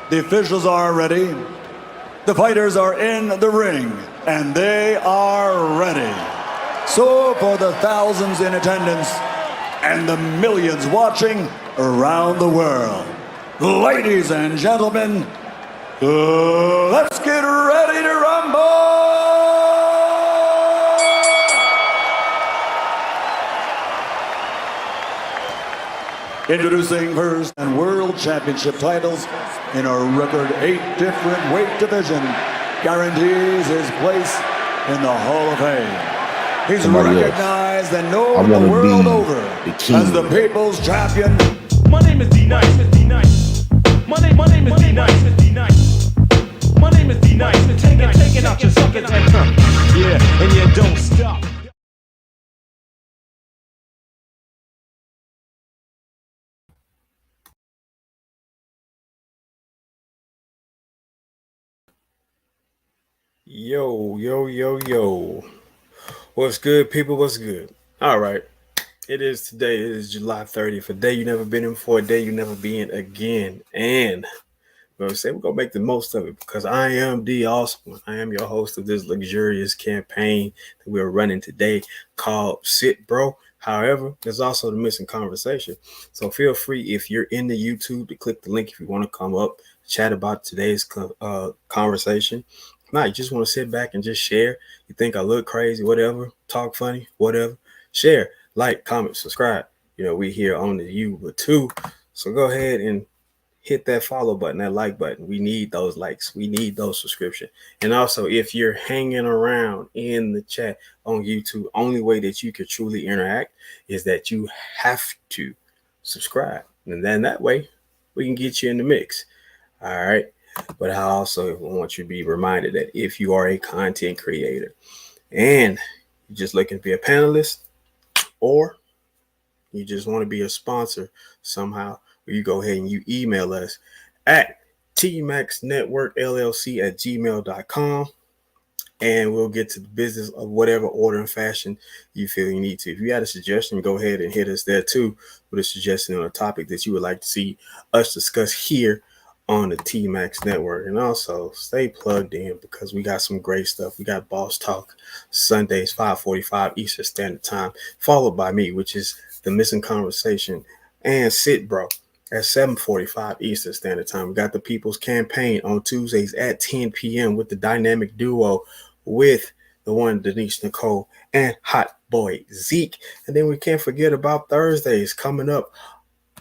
The officials are ready. The fighters are in the ring, and they are ready. So for the thousands in attendance and the millions watching around the world, ladies and gentlemen, let's get ready to rumble! Introducing first and world championship titles in a record 8 different weight division, guarantees his place in the Hall of Fame. He's recognized and known the world over as the people's champion. My name is D-Nice. My name is D-Nice. My name is D-Nice. Taking out your suckers head. Yeah, and you don't stop. Yo. What's good, people? What's good? All right. It is today. It is July 30th. A day you never been in before, a day you never be in again. And we're going to make the most of it because I am the awesome one. I am your host of this luxurious campaign that we're running today called Sit Bro. However, there's also the missing conversation. So feel free, if you're in the YouTube, to click the link if you want to come up, chat about today's conversation. Nah, you just want to sit back and just share. You think I look crazy, whatever, talk funny, whatever. Share, like, comment, subscribe. You know, we here on the YouTube too. So go ahead and hit that follow button, that like button. We need those likes. We need those subscriptions. And also, if you're hanging around in the chat on YouTube, only way that you could truly interact is that you have to subscribe. And then that way we can get you in the mix. All right. But I also want you to be reminded that if you are a content creator and you're just looking to be a panelist, or you just want to be a sponsor somehow, you go ahead and you email us at tmaxnetworkllc@gmail.com, and we'll get to the business of whatever order and fashion you feel you need to. If you had a suggestion, go ahead and hit us there too with a suggestion on a topic that you would like to see us discuss here on the T-Max Network. And also stay plugged in because we got some great stuff. We got Boss Talk Sundays, 5:45 Eastern Standard Time, followed by me, which is the Missing Conversation, and Sit Bro at 7:45 Eastern Standard Time. We got the People's Campaign on Tuesdays at 10 p.m. with the dynamic duo with the one Denise Nicole and Hot Boy Zeke. And then we can't forget about Thursdays coming up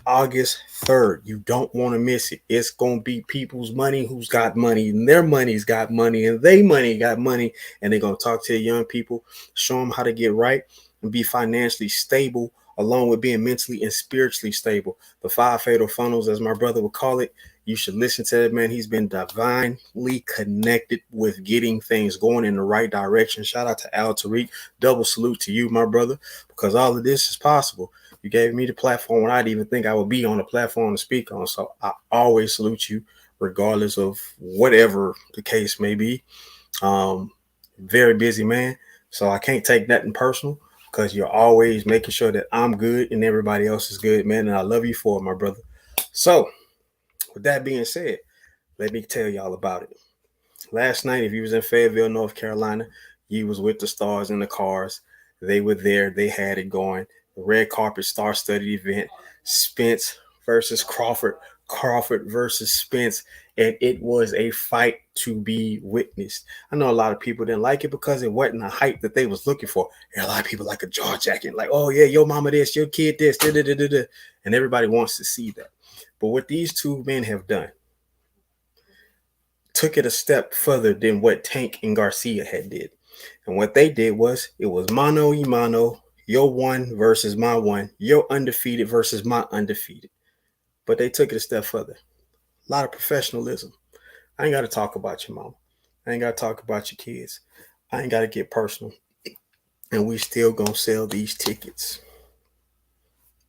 August 3rd. You don't want to miss it. It's going to be people's money who's got money, and their money's got money, and they money got money. And they're going to talk to the young people, show them how to get right and be financially stable, along with being mentally and spiritually stable. The 5 fatal funnels, as my brother would call it. You should listen to that, man. He's been divinely connected with getting things going in the right direction. Shout out to Al Tariq. Double salute to you, my brother, because all of this is possible. You gave me the platform when I didn't even think I would be on the platform to speak on. So I always salute you, regardless of whatever the case may be. Very busy man. So I can't take nothing personal because you're always making sure that I'm good and everybody else is good, man. And I love you for it, my brother. So with that being said, let me tell y'all about it. Last night, if you was in Fayetteville, North Carolina, you was with the stars in the cars. They were there. They had it going. The red carpet star-studded event, Spence versus Crawford, Crawford versus Spence, and it was a fight to be witnessed. I know a lot of people didn't like it because it wasn't the hype that they was looking for. There are a lot of people like a jaw jacket, like, oh yeah, your mama this, your kid this, and everybody wants to see that. But what these two men have done took it a step further than what Tank and Garcia had did. And what they did was, it was mano y mano, your one versus my one, your undefeated versus my undefeated. But they took it a step further. A lot of professionalism. I ain't got to talk about your mama. I ain't got to talk about your kids. I ain't got to get personal. And we still going to sell these tickets.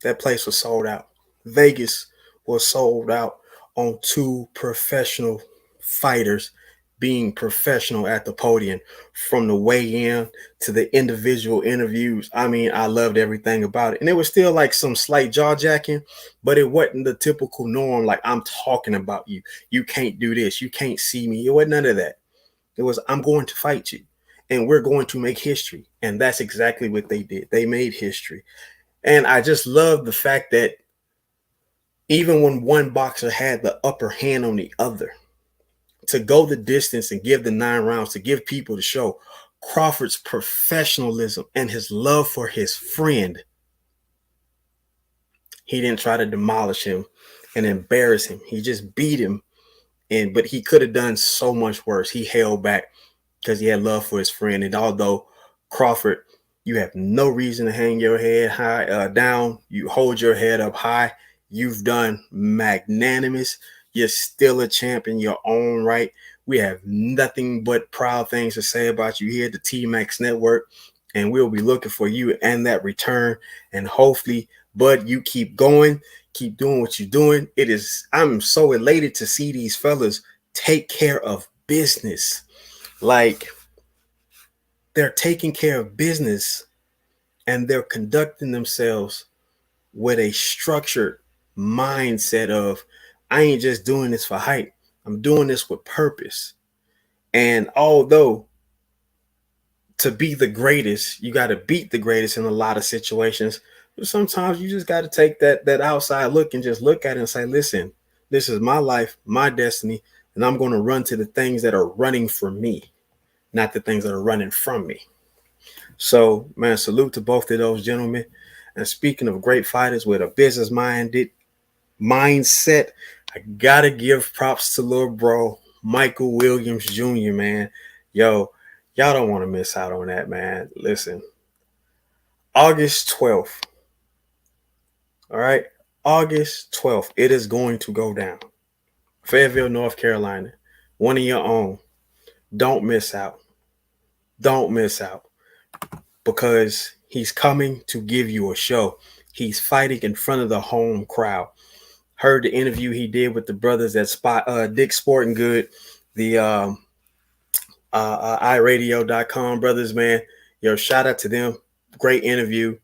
That place was sold out. Vegas was sold out on 2 professional fighters being professional at the podium, from the weigh-in to the individual interviews. I mean, I loved everything about it. And it was still like some slight jaw-jacking, but it wasn't the typical norm. Like, I'm talking about you. You can't do this. You can't see me. It wasn't none of that. It was, I'm going to fight you and we're going to make history. And that's exactly what they did. They made history. And I just love the fact that even when one boxer had the upper hand on the other, to go the distance and give the 9 rounds, to give people to show Crawford's professionalism and his love for his friend. He didn't try to demolish him and embarrass him. He just beat him. But he could have done so much worse. He held back because he had love for his friend. And although Crawford, you have no reason to hang your head high down. You hold your head up high. You've done magnanimous. You're still a champ in your own right. We have nothing but proud things to say about you here at the T-Max Network, and we'll be looking for you and that return. And hopefully, bud, you keep going, keep doing what you're doing. I'm so elated to see these fellas take care of business. Like, they're taking care of business and they're conducting themselves with a structured mindset of, I ain't just doing this for hype. I'm doing this with purpose. And although to be the greatest, you got to beat the greatest in a lot of situations, but sometimes you just got to take that outside look and just look at it and say, listen, this is my life, my destiny, and I'm going to run to the things that are running for me, not the things that are running from me. So, man, salute to both of those gentlemen. And speaking of great fighters with a business-minded mindset, I gotta give props to little bro Michael Williams Jr., man. Yo, y'all don't want to miss out on that, man. Listen, August 12th. All right, August 12th, it is going to go down. Fayetteville, North Carolina, one of your own. Don't miss out. Don't miss out, because he's coming to give you a show. He's fighting in front of the home crowd. Heard the interview he did with the brothers at Dick Sporting Good, the iRadio.com brothers, man. Yo, shout out to them. Great interview.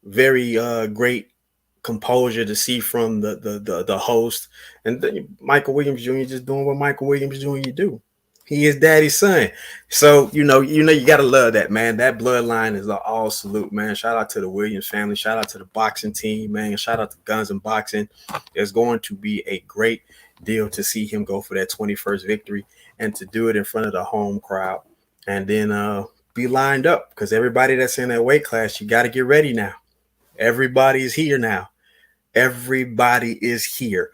Very great composure to see from the host. And Michael Williams Jr. just doing what Michael Williams Jr. do. He is daddy's son. So, you got to love that, man. That bloodline is an all salute, man. Shout out to the Williams family. Shout out to the boxing team, man. Shout out to Guns and Boxing. It's going to be a great deal to see him go for that 21st victory and to do it in front of the home crowd. And then be lined up, because everybody that's in that weight class, you got to get ready now. Everybody is here now. Everybody is here.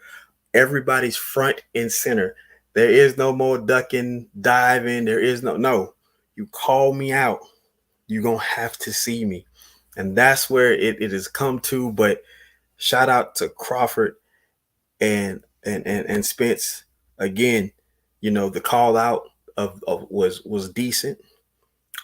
Everybody's front and center. There is no more ducking, diving. There is no. You call me out, you're going to have to see me. And that's where it has come to. But shout out to Crawford and Spence. Again, the call out of was decent.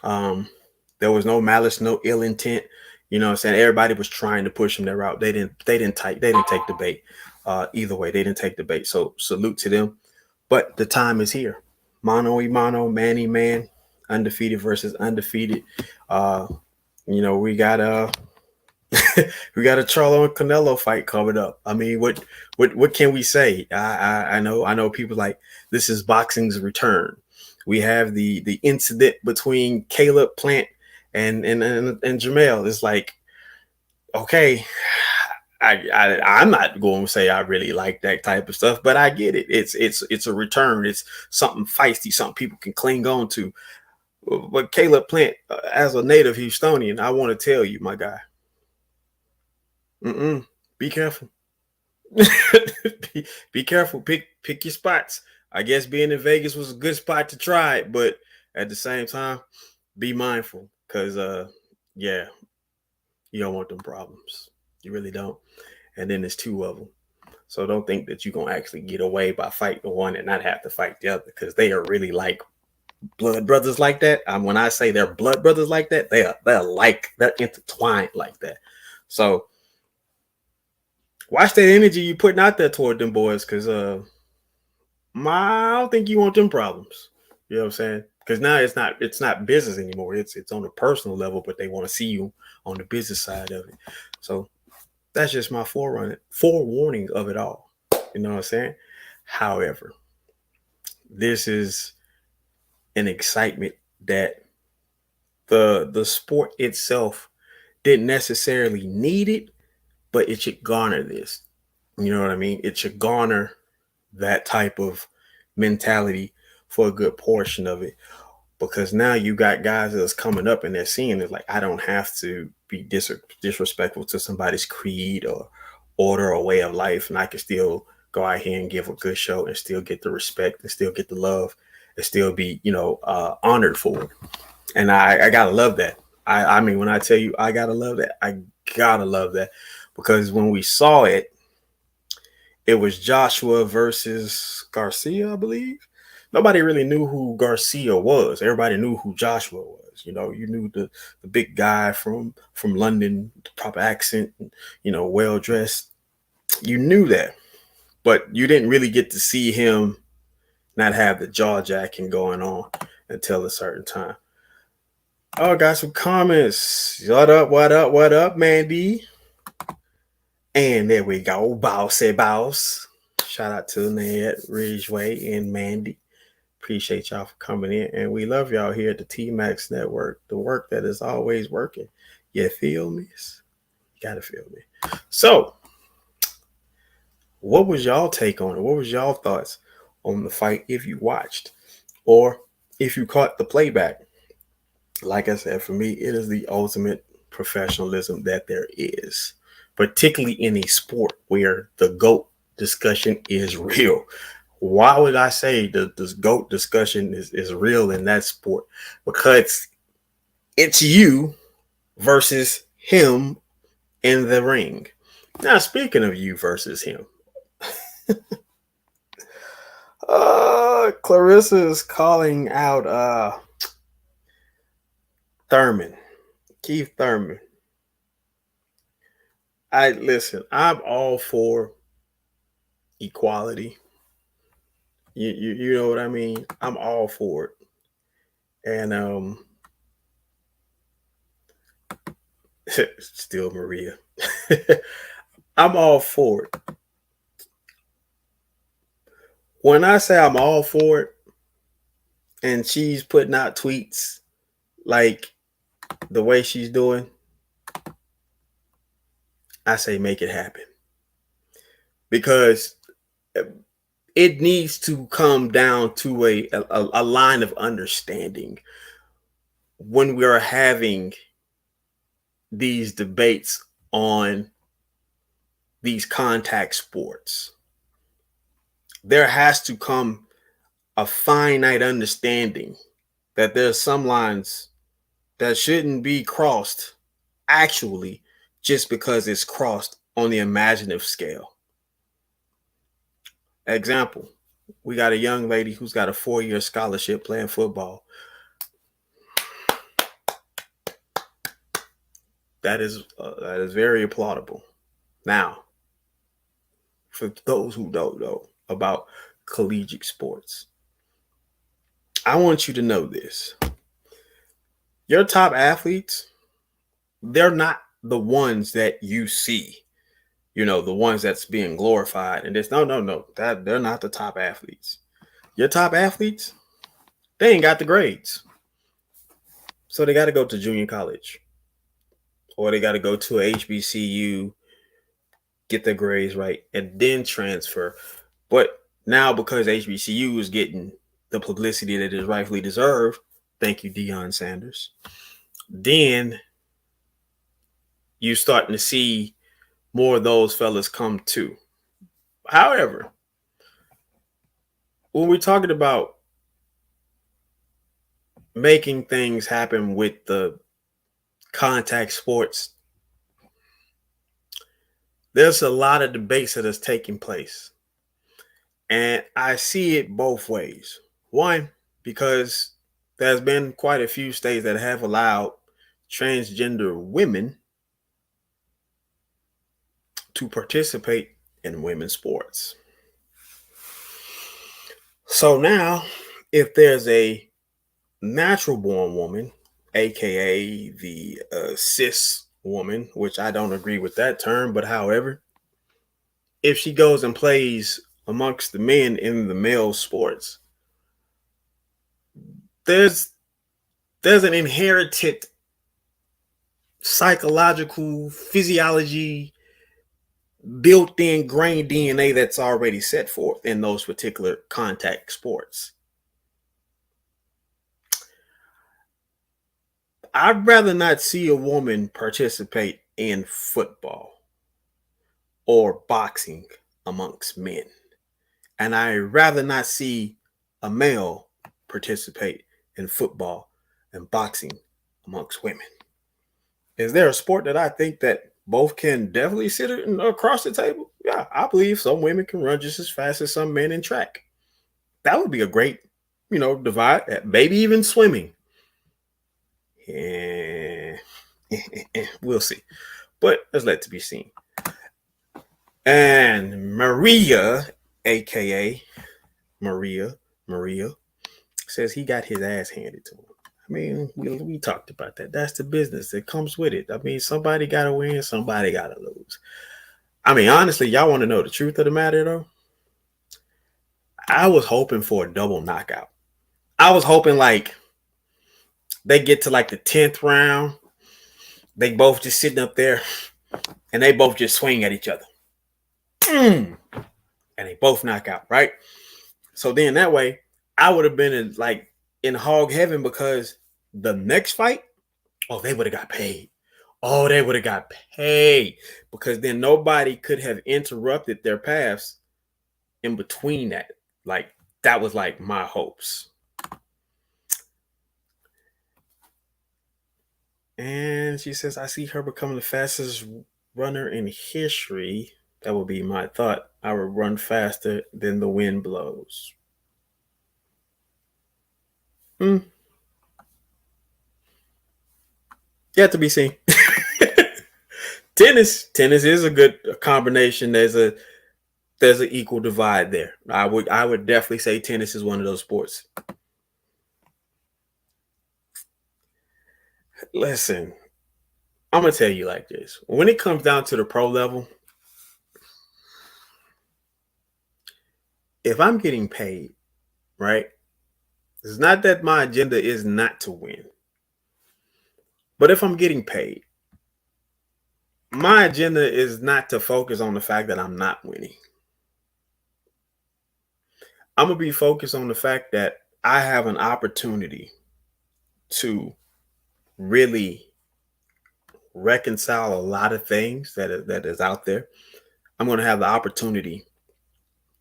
There was no malice, no ill intent. You know what I'm saying? Everybody was trying to push him that route. They didn't take the bait. Either way, they didn't take the bait. So salute to them. But the time is here. Mano y mano, man, undefeated versus undefeated. We got a Charlo and Canelo fight coming up. I mean, what can we say? I know people like, this is boxing's return. We have the incident between Caleb Plant and Jamel. It's like, okay, I'm not going to say I really like that type of stuff, but I get it. It's a return. It's something feisty, something people can cling on to. But Caleb Plant, as a native Houstonian, I want to tell you, my guy, be careful. be careful. Pick your spots. I guess being in Vegas was a good spot to try it, but at the same time, be mindful, because you don't want them problems. You really don't. And then there's 2 of them. So don't think that you're going to actually get away by fighting one and not have to fight the other, because they are really like blood brothers like that. When I say they're blood brothers like that, they're intertwined like that. So watch that energy you putting out there toward them boys, because I don't think you want them problems. You know what I'm saying? Because now it's not business anymore. It's on a personal level, but they want to see you on the business side of it. So that's just my forewarning of it all. You know what I'm saying? However, this is an excitement that the sport itself didn't necessarily need it, but it should garner this. You know what I mean? It should garner that type of mentality for a good portion of it, because now you got guys that's coming up and they're seeing it like, I don't have to be disrespectful to somebody's creed or order or way of life, and I can still go out here and give a good show and still get the respect and still get the love and still be, honored for it. And I gotta love that. I mean, when I tell you I gotta love that, I gotta love that, because when we saw it, it was Joshua versus Garcia, I believe. Nobody really knew who Garcia was. Everybody knew who Joshua was. You knew the big guy from London, the proper accent, well dressed. You knew that, but you didn't really get to see him not have the jaw jacking going on until a certain time. Oh, I got some comments. What up? What up? What up, Mandy? And there we go. Bossy boss. Shout out to Ned, Ridgeway, and Mandy. Appreciate y'all for coming in. And we love y'all here at the T-Max Network. The work that is always working. You feel me? You gotta feel me. So, what was y'all take on it? What was y'all thoughts on the fight if you watched? Or if you caught the playback? Like I said, for me, it is the ultimate professionalism that there is, particularly in a sport where the GOAT discussion is real. Why would I say that this GOAT discussion is real in that sport? Because it's you versus him in the ring. Now, speaking of you versus him, Clarissa is calling out Keith Thurman. I'm all for equality. You know what I mean? I'm all for it. And still Maria. I'm all for it. When I say I'm all for it, and she's putting out tweets like the way she's doing, I say make it happen. Because it needs to come down to a line of understanding when we are having these debates on these contact sports. There has to come a finite understanding that there's some lines that shouldn't be crossed actually just because it's crossed on the imaginative scale. Example, we got a young lady who's got a 4-year scholarship playing football. That is very applaudable. Now, for those who don't know about collegiate sports, I want you to know this. Your top athletes, they're not the ones that you see, the ones that's being glorified. And it's no, that they're not the top athletes. Your top athletes, they ain't got the grades. So they got to go to junior college, or they got to go to a HBCU, get their grades right, and then transfer. But now, because HBCU is getting the publicity that is rightfully deserved, thank you, Deion Sanders, then you're starting to see more of those fellas come too. However, when we're talking about making things happen with the contact sports, there's a lot of debates that is taking place. And I see it both ways. One, because there's been quite a few states that have allowed transgender women to participate in women's sports. So now if there's a natural born woman, aka the cis woman, which I don't agree with that term, but however, if she goes and plays amongst the men in the male sports, there's an inherited psychological physiology built-in grain DNA that's already set forth in those particular contact sports. I'd rather not see a woman participate in football or boxing amongst men. And I'd rather not see a male participate in football and boxing amongst women. Is there a sport that I think that both can definitely sit across the table? Yeah, I believe some women can run just as fast as some men in track. That would be a great, divide. Maybe even swimming. Yeah, we'll see. But let's let it be seen. And Maria, aka Maria, says he got his ass handed to him. I mean, we talked about that. That's the business that comes with it. I mean, somebody got to win, somebody got to lose. I mean, honestly, y'all want to know the truth of the matter, though? I was hoping for a double knockout. I was hoping, like, they get to, like, the 10th round. They both just sitting up there, and they both just swing at each other. And they both knock out, right? So then that way, I would have been in hog heaven, because the next fight, they would have got paid. They would have got paid, because then nobody could have interrupted their paths in between that. Like, that was like my hopes. And she says, I see her becoming the fastest runner in history. That would be my thought. I would run faster than the wind blows. Yet to be seen. Tennis is a good combination. There's an equal divide there. I would definitely say tennis is one of those sports. Listen, I'm gonna tell you like this. When it comes down to the pro level, if I'm getting paid, right? It's not that my agenda is not to win. But if I'm getting paid, my agenda is not to focus on the fact that I'm not winning. I'm going to be focused on the fact that I have an opportunity to really reconcile a lot of things that is out there. I'm going to have the opportunity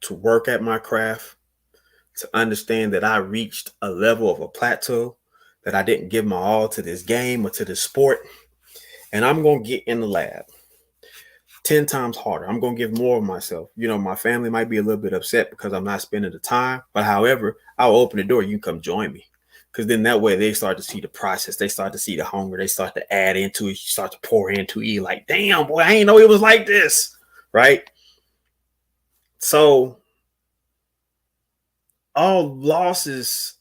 to work at my craft, to understand that I reached a level of a plateau, that I didn't give my all to this game or to this sport. And I'm going to get in the lab 10 times harder. I'm going to give more of myself. My family might be a little bit upset because I'm not spending the time. But however, I'll open the door. You can come join me. Because then that way they start to see the process. They start to see the hunger. They start to add into it. You start to pour into it. Like, damn, boy, I ain't know it was like this. Right? So all losses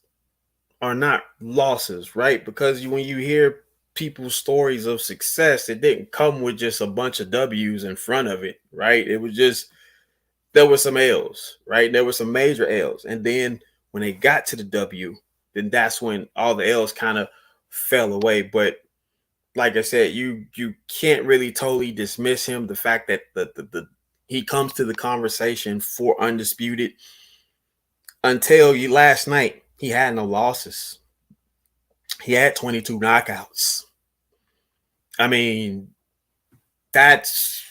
are not losses, right? Because when you hear people's stories of success, it didn't come with just a bunch of W's in front of it, right? It was just, there were some L's, right? There were some major L's. And then when they got to the W, then that's when all the L's kind of fell away. But like I said, you can't really totally dismiss him. The fact that he comes to the conversation for undisputed until last night, he had no losses. He had 22 knockouts. I mean, that's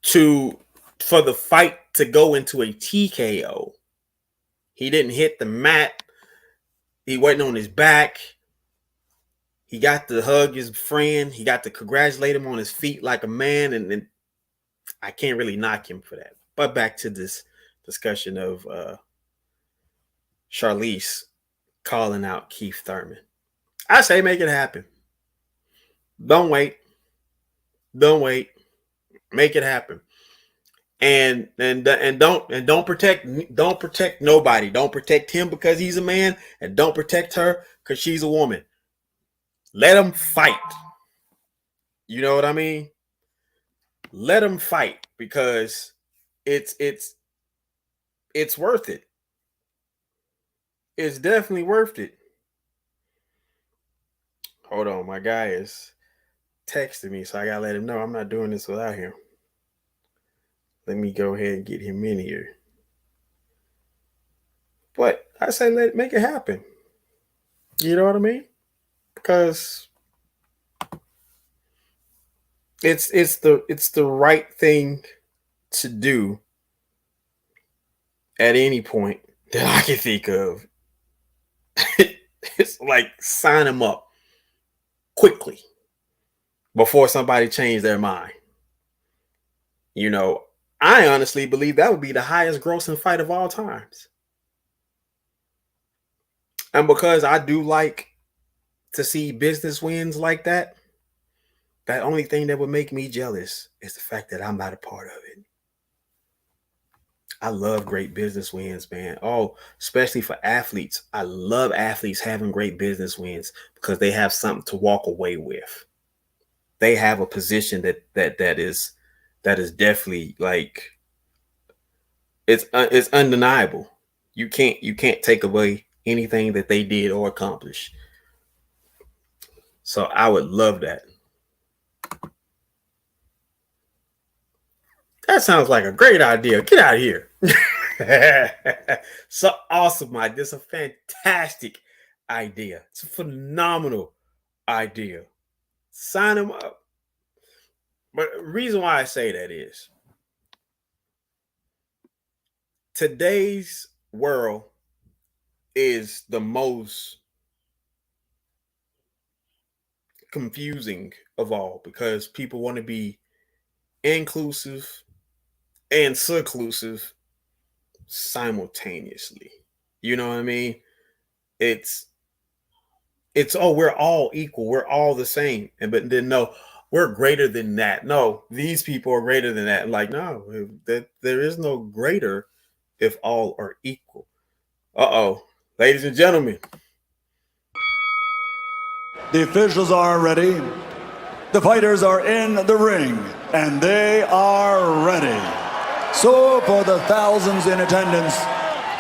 for the fight to go into a TKO. He didn't hit the mat. He wasn't on his back. He got to hug his friend. He got to congratulate him on his feet like a man. And I can't really knock him for that. But back to this discussion of Charlize calling out Keith Thurman. I say make it happen. Don't wait. Make it happen. and don't protect nobody. Don't protect him because he's a man, and don't protect her because she's a woman. Let them fight. You know what I mean? Let them fight because it's worth it. It's definitely worth it. Hold on, my guy is texting me, so I gotta let him know I'm not doing this without him. Let me go ahead and get him in here. But I say make it happen. You know what I mean? Because it's the right thing to do at any point that I can think of. It's like sign them up quickly before somebody change their mind. You know, I honestly believe that would be the highest grossing fight of all times. And because I do like to see business wins like that, that only thing that would make me jealous is the fact that I'm not a part of it. I love great business wins, man. Oh, especially for athletes. I love athletes having great business wins because they have something to walk away with. They have a position that is definitely like it's undeniable. You can't take away anything that they did or accomplish. So I would love that. That sounds like a great idea. Get out of here. So awesome, Mike. This is a fantastic idea. It's a phenomenal idea. Sign them up. But the reason why I say that is today's world is the most confusing of all because people want to be inclusive and seclusive simultaneously. You know what I mean? It's oh, we're all equal, we're all the same, but then no, we're greater than that. No, these people are greater than that. Like, no, that there is no greater if all are equal. Ladies and gentlemen, The officials are ready. The fighters are in the ring, and they are ready. So for the thousands in attendance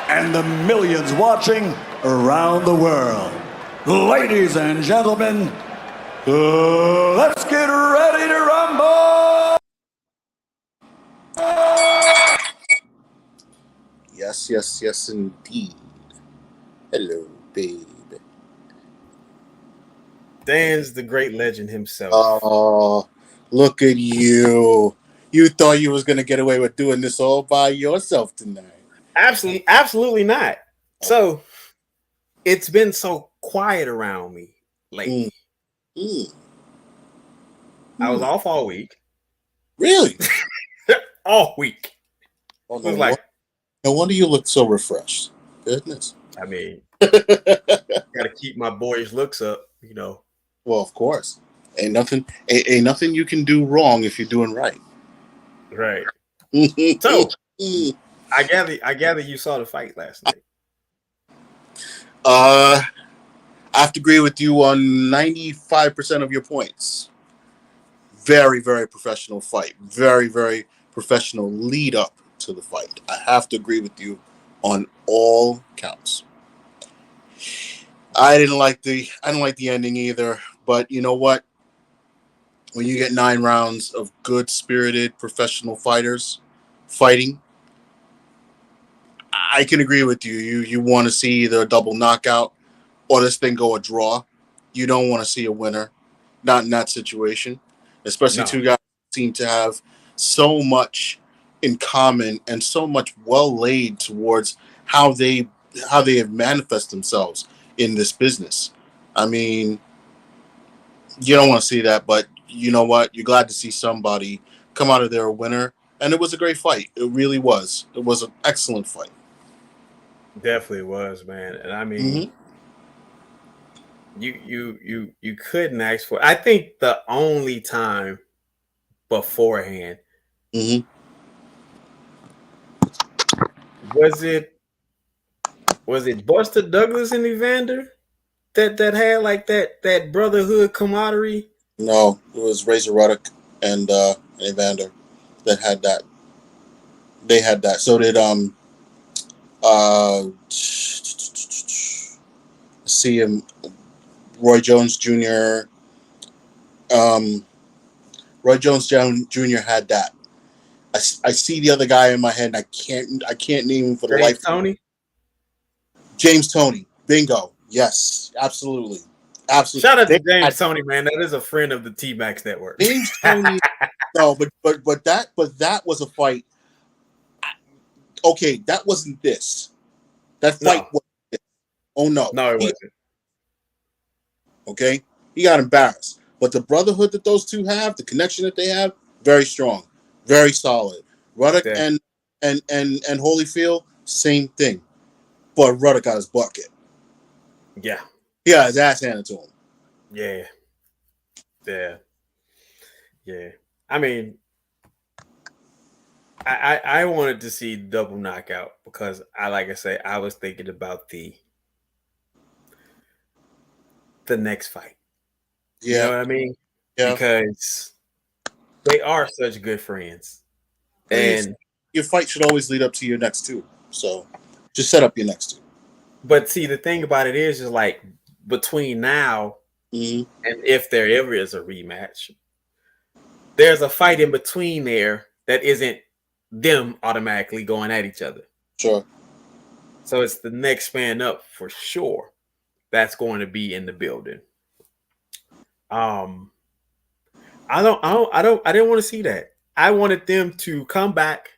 and the millions watching around the world, ladies and gentlemen, let's get ready to rumble! Yes, indeed. Hello, babe. Dan's the great legend himself. Oh, look at you. You thought you was going to get away with doing this all by yourself tonight. Absolutely not. So it's been so quiet around me lately. I was off all week. Really? All week. Oh, I was like, no wonder you look so refreshed. Goodness. I mean, gotta keep my boyish looks up, you know. Well, of course. Ain't nothing you can do wrong if you're doing right. Right. So I gather you saw the fight last night. I have to agree with you on 95% of your points. Very, very professional fight. Very, very professional lead up to the fight. I have to agree with you on all counts. I didn't like the ending either, but you know what? When you get 9 rounds of good spirited professional fighters fighting, I can agree with you. You want to see either a double knockout or this thing go a draw. You don't want to see a winner. Not in that situation. Especially two guys seem to have so much in common and so much well laid towards how they have manifest themselves in this business. I mean, you don't want to see that, but you know what? You're glad to see somebody come out of there a winner. And it was a great fight. It really was. It was an excellent fight. Definitely was, man. And I mean, you couldn't ask for. I think the only time beforehand was it Buster Douglas and Evander that had like that brotherhood camaraderie? No, it was Razor Ruddock and Evander that had that. They had that. So did see him, Roy Jones Jr. Roy Jones Jr. had that. I see the other guy in my head, and I can't name him for the life. Tony. James Toney. Bingo. Yes, absolutely. Absolutely. Shout out to James Toney, man. That is a friend of the T-Max Network. James Toney. No, but that was a fight. Okay, that wasn't this. That fight was this. Oh no. No, it wasn't. Okay? He got embarrassed. But the brotherhood that those two have, the connection that they have, very strong. Very solid. Ruddock and Holyfield, same thing. But Ruddock got his bucket. Yeah. He got his ass handed to him. Yeah. Yeah. Yeah. I mean, I wanted to see double knockout because I was thinking about the next fight. Yeah. You know what I mean? Yeah. Because they are such good friends. And your fight should always lead up to your next two. So just set up your next two. But see, the thing about it is just like between now and if there ever is a rematch, there's a fight in between there that isn't them automatically going at each other. Sure. So it's the next man up for sure. That's going to be in the building. I didn't want to see that. I wanted them to come back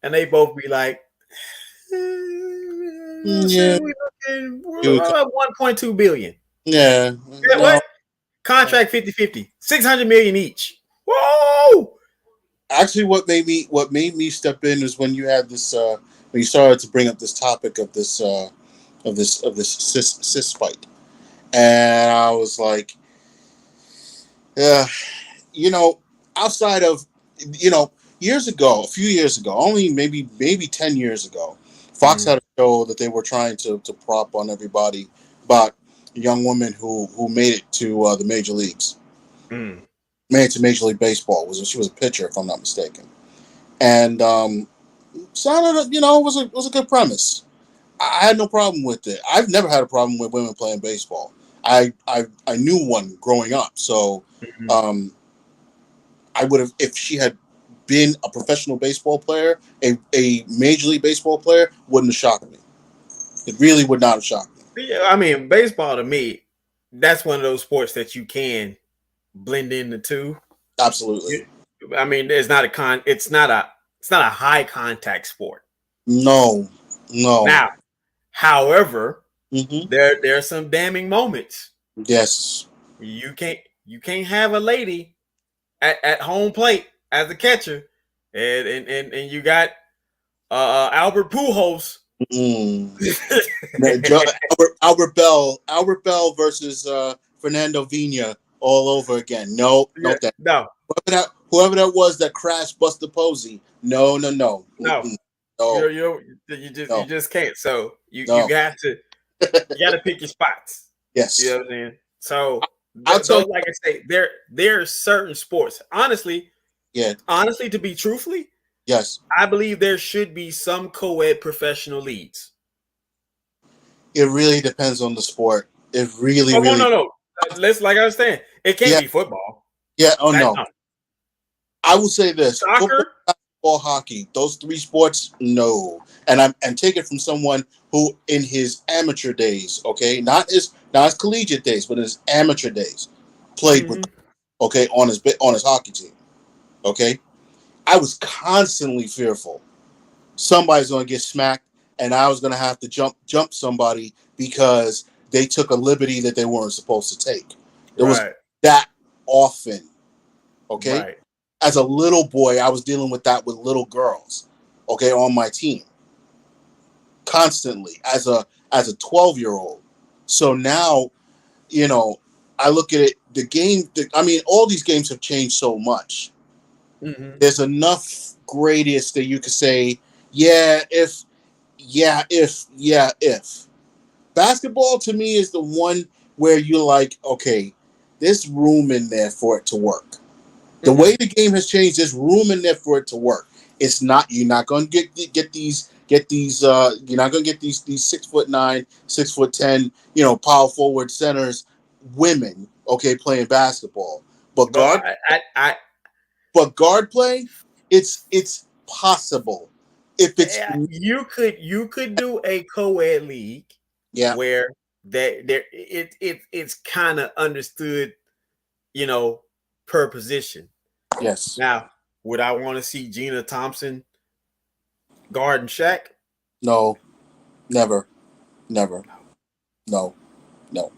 and they both be like, yeah, we're up 1.2 billion. Yeah. What? Contract 50-50, 600 million each. Whoa! Actually, what made me step in is when you had this when you started to bring up this topic of this cis fight, and I was like, yeah, outside of a few years ago, only maybe 10 years ago, Fox had a show that they were trying to prop on everybody about a young woman who made it to the major leagues. Made it to Major League Baseball. She was a pitcher, if I'm not mistaken, and sounded was a good premise. I had no problem with it. I've never had a problem with women playing baseball. I knew one growing up, so I would have, if she had been a professional baseball player, a Major League Baseball player, wouldn't have shocked me. It really would not have shocked me. Yeah, I mean, baseball to me, that's one of those sports that you can blend in the two. Absolutely. I mean, it's not a high contact sport. No. Now, however, there are some damning moments. Yes. You can't have a lady at home plate as a catcher, and you got Albert Pujols. Albert Bell versus Fernando Vina all over again. No. Whoever that was that crashed Buster Posey. No. You just can't. So you got to pick your spots. Yes. You know what I'm saying? So like I say, there are certain sports. Honestly, to be truthfully, yes, I believe there should be some co-ed professional leagues. It really depends on the sport. It really. No. Let's, like I was saying, it can't be football. Yeah. Oh no. I will say this: soccer, football, basketball, hockey. Those three sports, no. And take it from someone who, in his amateur days, okay, not his collegiate days, but his amateur days, played with, okay, on his hockey team, okay. I was constantly fearful somebody's going to get smacked, and I was going to have to jump somebody because they took a liberty that they weren't supposed to take. It was that often, okay. Right. As a little boy, I was dealing with that with little girls, okay, on my team, constantly as a 12-year-old. So now, I look at it. The game. All these games have changed so much. There's enough gradius that you could say, yeah, if if basketball to me is the one where you're like, okay, there's room in there for it to work. The way the game has changed, there's room in there for it to work. It's not, you're not going to get these you're not going to get these 6'9", 6'10", power forward centers, women, okay, playing basketball. But But guard play, it's possible if it's you could do a co-ed league, yeah, where it's kind of understood, per position. yes, Now, would I want to see Gina Thompson guard and Shaq? no, never, no, no, no.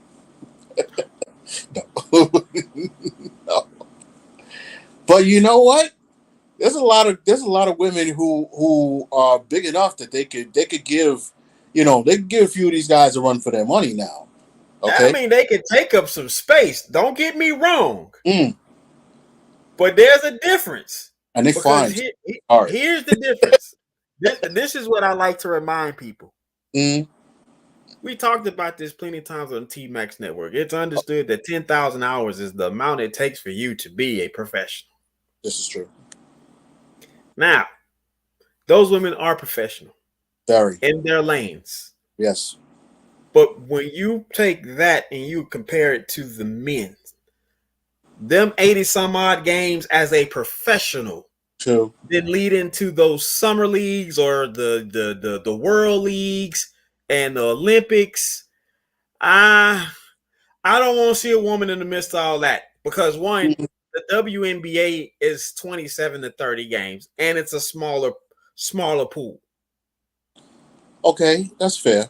No. But you know what? There's a lot of women who are big enough that they could give, they could give a few of these guys a run for their money now. Okay. I mean, they could take up some space. Don't get me wrong. Mm. But there's a difference. And they find here's the difference. This is what I like to remind people. Mm. We talked about this plenty of times on the T-Max Network. It's understood that 10,000 hours is the amount it takes for you to be a professional. This is true. Now, those women are professional. Very. In their lanes. Yes. But when you take that and you compare it to the men, them 80 some odd games as a professional, true, then lead into those summer leagues or the world leagues and the Olympics. I don't want to see a woman in the midst of all that, because one, the WNBA is 27 to 30 games and it's a smaller pool. Okay, that's fair.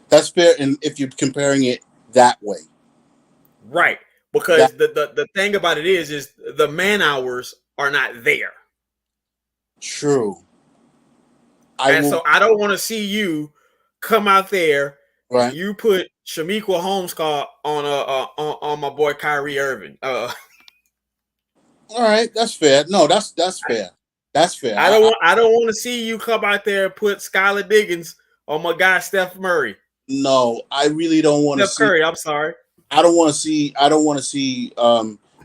That's fair, and if you're comparing it that way, right? Because the thing about it is the man hours are not there. True. So I don't want to see you come out there. Right. You put Shamiqua Holmescott on my boy Kyrie Irving. All right, that's fair. No, that's fair. That's fair. I don't want to see you come out there and put Skylar Diggins on my guy Steph Murray. No, I really don't want to see Curry. I'm sorry. I don't want to see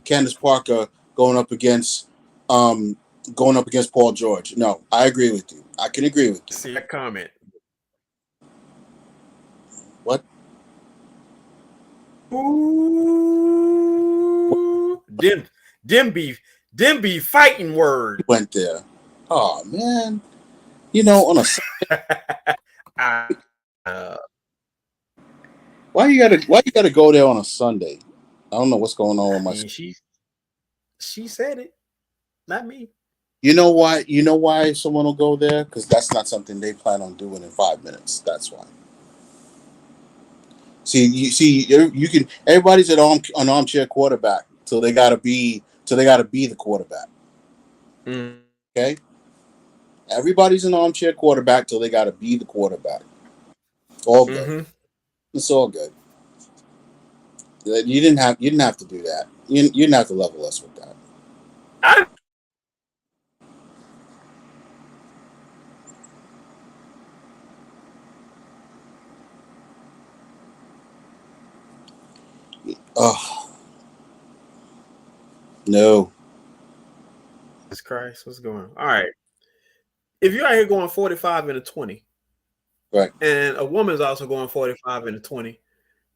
Candace Parker going up against Paul George. No, I agree with you. I can agree with you. See that comment. What? Ooh, them be fighting word. Went there. Oh man, on a why you gotta go there on a Sunday? I don't know what's going on with my. She said it, not me. You know why? You know why someone will go there? Because that's not something they plan on doing in 5 minutes. That's why. You can. Everybody's an armchair quarterback till they gotta be the quarterback. Okay. Everybody's an armchair quarterback till they gotta be the quarterback. All good. Mm-hmm. It's all good. You didn't have to do that. You didn't have to level us with that. Oh no! Jesus Christ, what's going on? All right, if you're out here going 45 and a 20, right, and a woman's also going 45 and a 20,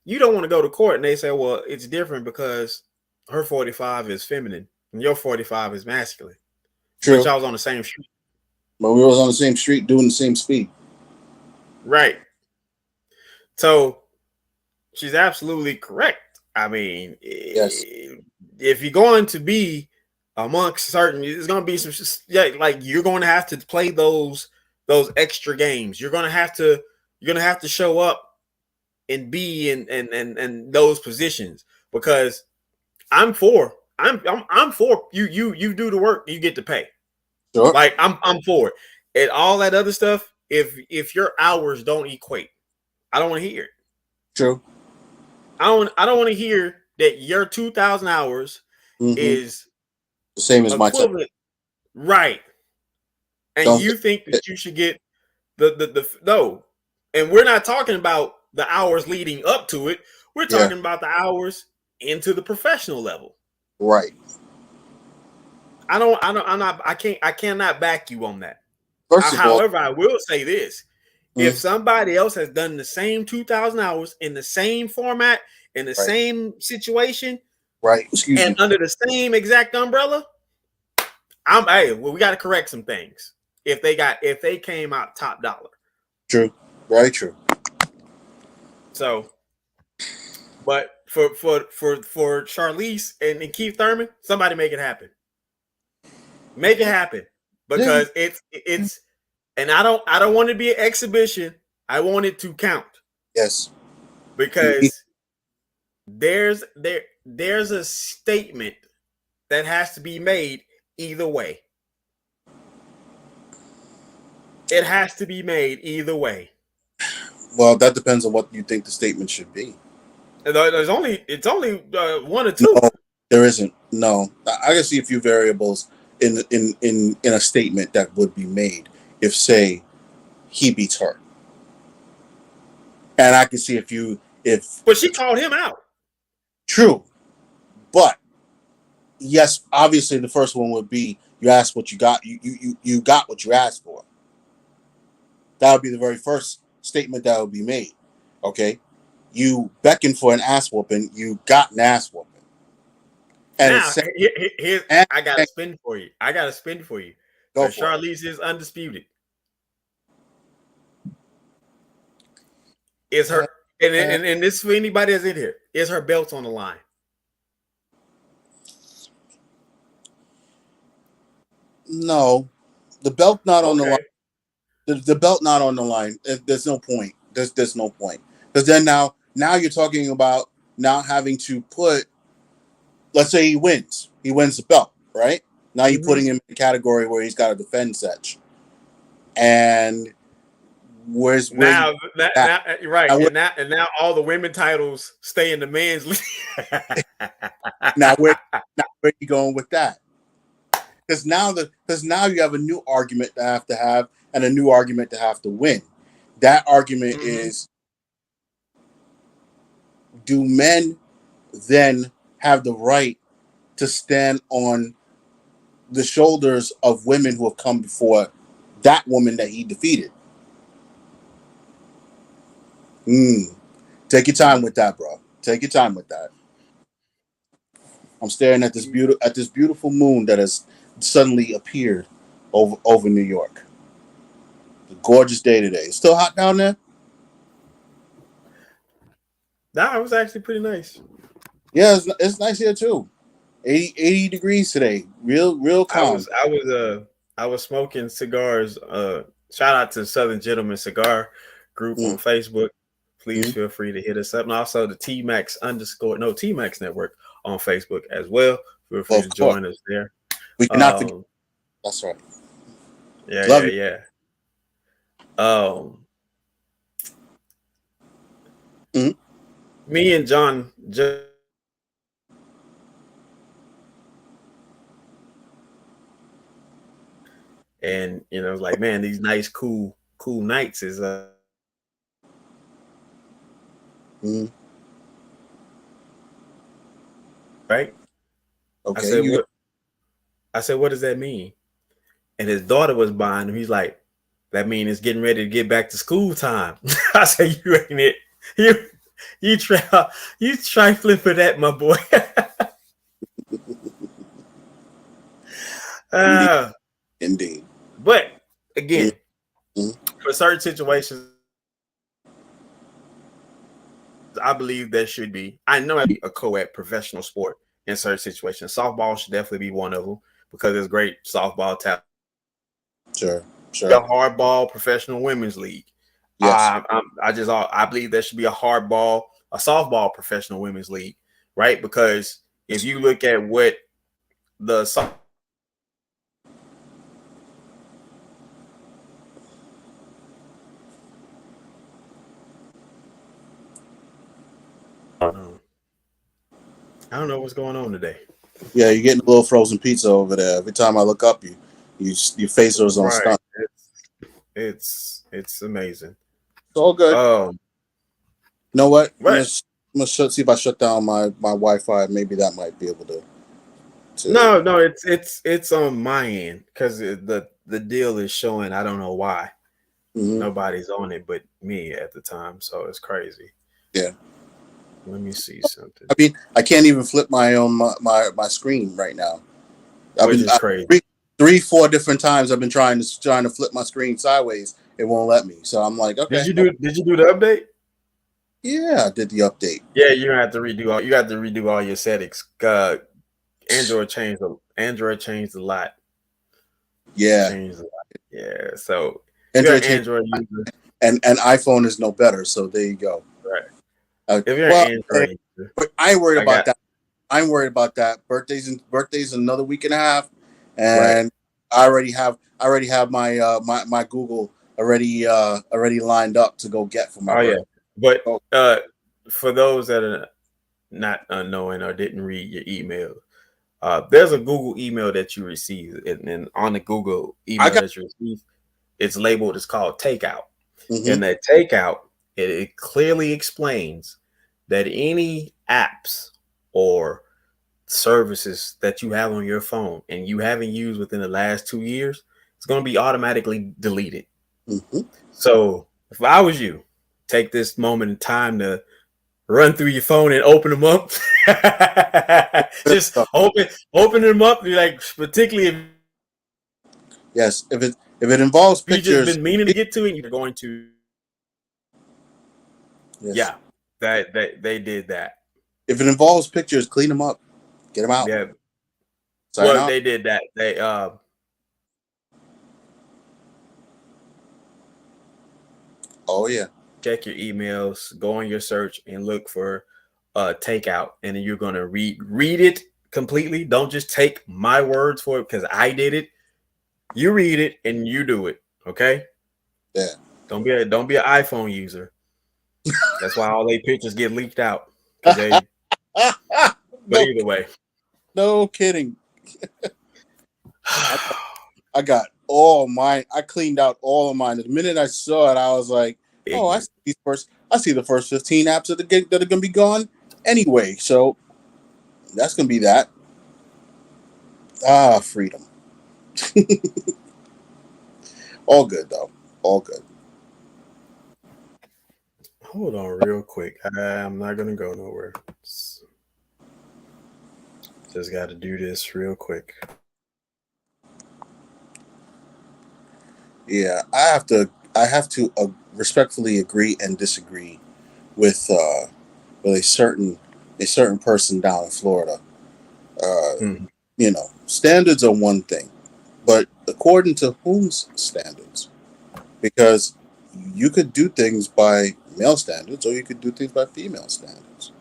you don't want to go to court and they say, well, it's different because her 45 is feminine and your 45 is masculine. True. Which I was on the same street. But we was on the same street doing the same speed. Right. So she's absolutely correct. I mean, yes. If you're going to be amongst certain, there's going to be some, like you're going to have to play those extra games. You're going to have to show up and be in those positions, because I'm for you do the work, you get to pay. Sure. Like I'm for it. And all that other stuff, if your hours don't equate, I don't want to hear it. True. I don't want to hear that your 2,000 hours is the same as my time. Right. And you think that you should get No, and we're not talking about the hours leading up to it. We're Yeah. talking about the hours into the professional level. Right. I cannot back you on that. First of all, However, I will say this. If somebody else has done the same 2,000 hours in the same format, in the same situation, right. Excuse and me. under the same exact umbrella, we got to correct some things. If they came out top dollar. True. Very true. So, but for Charlize and Keith Thurman, somebody make it happen. Make it happen, because it's and I don't want it to be an exhibition. I want it to count. Yes. Because there's a statement that has to be made either way. It has to be made either way. Well, that depends on what you think the statement should be. It's only one or two. No, there isn't. No, I can see a few variables in a statement that would be made if, say, he beats her, and I can see But she called him out. True, but yes, obviously the first one would be you asked what you got. You got what you asked for. That would be the very first statement that would be made. Okay, you beckoned for an ass whooping. You got an ass whooping. And now, I got to spin for you. Go for Charlize is undisputed. Is her and this for anybody that's in here? Is her belt on the line? No, the belt not on the line. The belt not on the line. There's no point. There's no point, because then now you're talking about now having to put. Let's say he wins the belt, right? Now you're putting him in a category where he's got to defend such, and now all the women titles stay in the men's league. now where are you going with that? Because now you have a new argument to have and a new argument to have to win. That argument is, do men then have the right to stand on the shoulders of women who have come before that woman that he defeated? Take your time with that, bro. Take your time with that. I'm staring at this beautiful moon that has suddenly appeared over New York. A gorgeous day today. It's still hot down there? Nah, it was actually pretty nice. Yeah, it's nice here too. 80 degrees today. Real calm. I was smoking cigars. Shout out to Southern Gentleman Cigar Group on Facebook. Please feel free to hit us up. And also the T-Max Network on Facebook as well. Feel free to join us there. We cannot forget. That's right. Yeah. Me and John and it's like, man, these nice cool nights is right. Okay. I said, what does that mean? And his daughter was behind him. He's like, that means it's getting ready to get back to school time. I said, you ain't it. You trifling for that, my boy. Indeed. But again, for certain situations, I believe there should be. I know it'd be a co-ed professional sport in certain situations. Softball should definitely be one of them because there's great softball talent. Sure. The hardball professional women's league. Yes. I believe there should be a softball professional women's league, right? Because if you look at what the I don't know what's going on today. Yeah, you're getting a little frozen pizza over there. Every time I look up, your face was on stun. It's amazing. It's all good. Um, You know what? I'm right. gonna see if I shut down my Wi-Fi. Maybe that might be able to. No, it's on my end because the deal is showing. I don't know why Mhm. nobody's on it but me at the time, so it's crazy. Yeah. Let me see something, I mean, I can't even flip my own my screen right now. I've which been is crazy. three, 4 different times. I've been trying to flip my screen sideways. It won't let me. So I'm like, okay, Did you do the update? yeah, I did the update. Yeah, you're gonna have to redo all. You got to redo all your settings. Android changed a lot. Yeah, Changed a lot. Yeah. So if you're an Android changed, Android user, and iPhone is no better. So there you go. right? If you're an Well, Android user, but I ain't worried I about got that. I'm worried about that. Birthdays in another week and a half, right. and I already have my my Google already lined up to go get for my Oh yeah. birthday. But Oh, for those that are not unknowing or didn't read your email, there's a Google email that you receive, and on the Google I email got. that you receive, it's labeled. It's called Takeout. Mm-hmm, In that Takeout, it clearly explains that any apps or services that you have on your phone and you haven't used within the last 2 years, it's going to be automatically deleted. mm-hmm. So if I was you, take this moment in time to run through your phone and open them up. Just open them up. Like particularly if Yes, if it involves you just pictures, been meaning to get to it, you're going to. yes, Yeah, that they did that. if it involves pictures, clean them up, get them out, Yeah, sign well out. they did that. They Oh yeah, check your emails, go on your search, and look for takeout, and then you're gonna read it completely. Don't just take my words for it because I did it. You read it and you do it. Okay. yeah. Don't be an iPhone user. That's why all their pictures get leaked out because they. But No, either way, no kidding. I got all mine. I cleaned out all of mine. The minute I saw it, I was like, "Oh, ignorant. I see the first 15 apps that are gonna be gone anyway." So that's gonna be that. Ah, freedom. All good though. All good. Hold on, real quick. I'm not gonna go nowhere. Just got to do this real quick. Yeah, I have to respectfully agree and disagree with a certain person down in Florida. Uh, Mhm. Standards are one thing, but according to whom's standards? Because you could do things by male standards, or you could do things by female standards.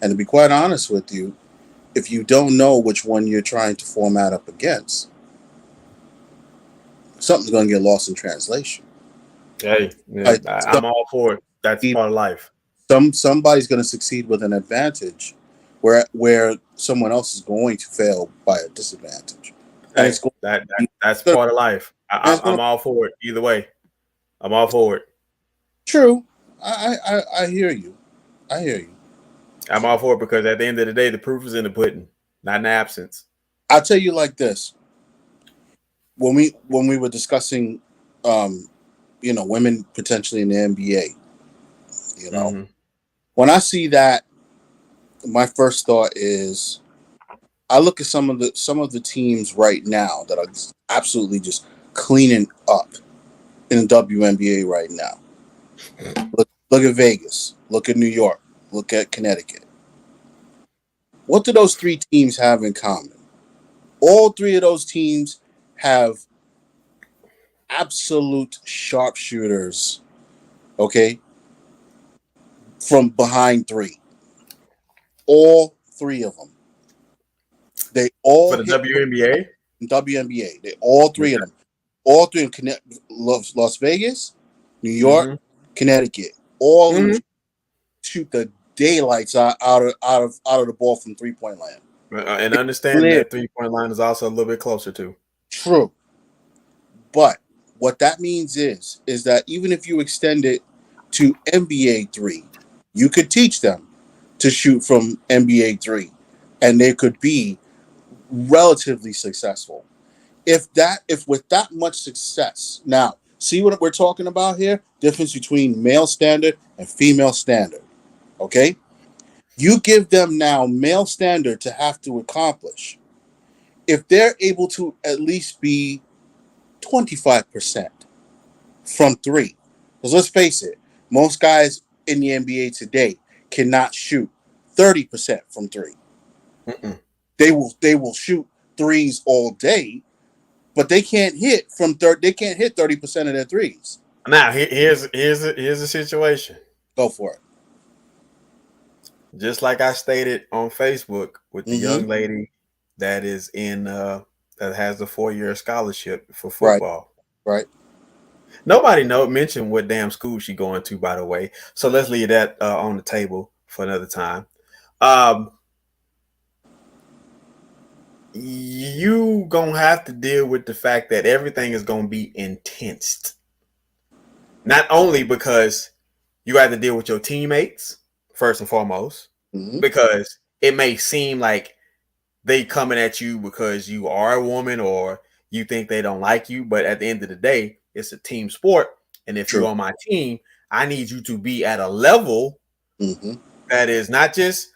And to be quite honest with you, if you don't know which one you're trying to format up against, something's going to get lost in translation. Hey, yeah, I, I'm all for it. That's part of life. somebody's going to succeed with an advantage, where someone else is going to fail by a disadvantage, and Hey, that's gonna, part of life. and it's going I'm to all for it. Either way, I'm all for it. true. I hear you. I hear you. I'm all for it because at the end of the day, the proof is in the pudding, not in the absence. I'll tell you like this: when we were discussing, um, women potentially in the NBA, Mm-hmm. when I see that, my first thought is I look at some of the teams right now that are absolutely just cleaning up in the WNBA right now. Look at Vegas. Look at New York. Look at Connecticut. What do those 3 teams have in common? All 3 of those teams have absolute sharpshooters, okay, from behind 3. All 3 of them. They For all the hit WNBA, WNBA. They all 3 of them. All 3 in Las Vegas, New York, mm-hmm. Connecticut. All of them Mm-hmm. shoot the daylights out of the ball from 3-point land. And understand Clear. that 3-point line is also a little bit closer too. True. But what that means is that even if you extend it to NBA 3, you could teach them to shoot from NBA 3, and they could be relatively successful. If with that much success, now see what we're talking about here? Difference between male standard and female standard. Okay? You give them now male standard to have to accomplish. If they're able to at least be 25% from 3, because let's face it, most guys in the NBA today cannot shoot 30% from 3. Mm-mm. They will shoot threes all day, but they can't hit from third. They can't hit 30% of their threes. Now here's a situation. Go for it. Just like I stated on Facebook with the Mm-hmm. young lady that is in that has a 4-year scholarship for Right. football. Right. Nobody mentioned what damn school she going to, by the way. So let's leave that on the table for another time. You gonna have to deal with the fact that everything is gonna be intense. Not only because you have to deal with your teammates first and foremost, Mm-hmm. because it may seem like they coming at you because you are a woman or you think they don't like you, but at the end of the day, it's a team sport. And if True. you're on my team, I need you to be at a level Mm-hmm. that is not just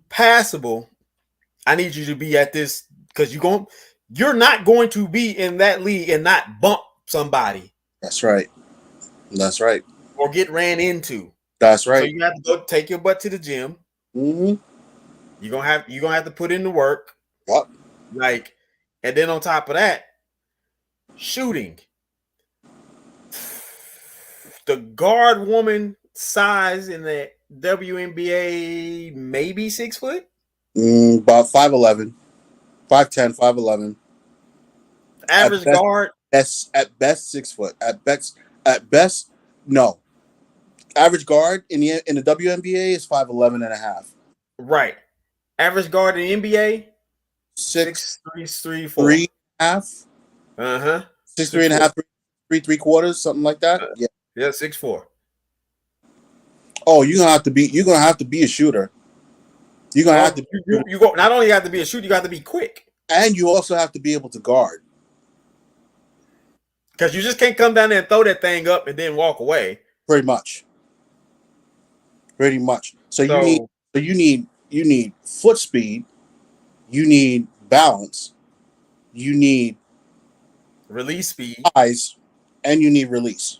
passable. I need you to be at this because you're not going to be in that league and not bump somebody. That's right. That's right. Or get ran into. That's So right. you have to go take your butt to the gym. Mm-hmm. You're gonna have to put in the work. Yep. Like, and then on top of that, shooting. The guard woman size in the WNBA maybe 6 foot. About 5'11", 5'10", 5'11". Average best- guard. At best 6 foot. At best, no. Average guard in the WNBA is 5'11" and a half. Right. Average guard in NBA 6'3", 4. 3.5. 6'3" and a half, 3.75", something like that. Yeah. Yeah, 6'4". Oh, you're gonna have to be a shooter. You're gonna have to. You go. Not only have to be a shooter, you got to be quick. And you also have to be able to guard. Because you just can't come down there and throw that thing up and then walk away. Pretty much. So you need foot speed, you need balance, you need release speed, eyes, and you need release.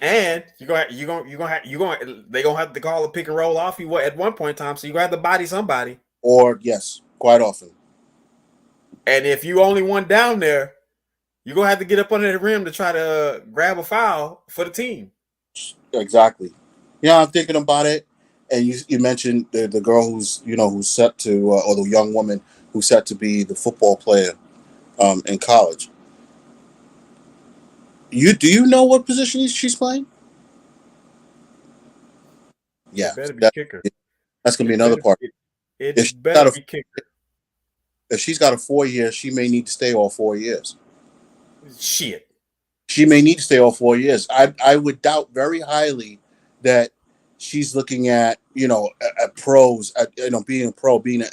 And they gonna have to call a pick and roll off you at one point in time. So you gonna have to body somebody. Or yes, quite often. And if you only one down there, you're gonna have to get up under the rim to try to grab a foul for the team. Exactly. Yeah, I'm thinking about it. And you mentioned the girl who's set to or the young woman who's set to be the football player in college. Do you know what position she's playing? Yeah, kicker. That's gonna be another part. It's better be kicker. If she's got a 4-year, she may need to stay all 4 years. Shit. She may need to stay all 4 years. I would doubt very highly that she's looking at at pros, at being a pro, being an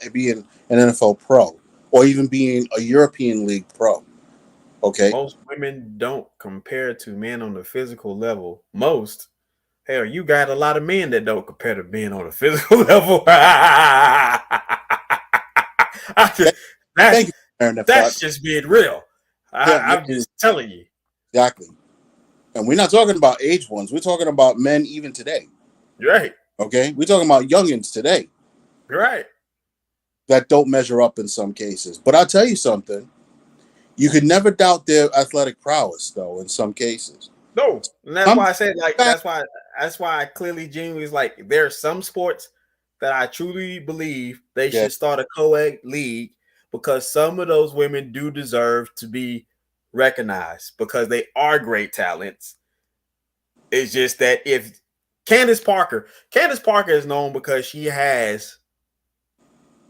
NFL pro, or even being a European League pro. Okay. Most women don't compare to men on the physical level. Most. Hell, you got a lot of men that don't compare to men on a physical level. That's just being real. I'm just telling you. Exactly. And we're not talking about age ones. We're talking about men even today. You're right. Okay? We're talking about youngins today. You're right. That don't measure up in some cases. But I'll tell you something. You could never doubt their athletic prowess, though, in some cases. No. And that's why I said, that's why I clearly, genuinely is like, there are some sports that I truly believe they should start a co-ed league, because some of those women do deserve to be recognized because they are great talents. It's just that if Candace Parker is known because she has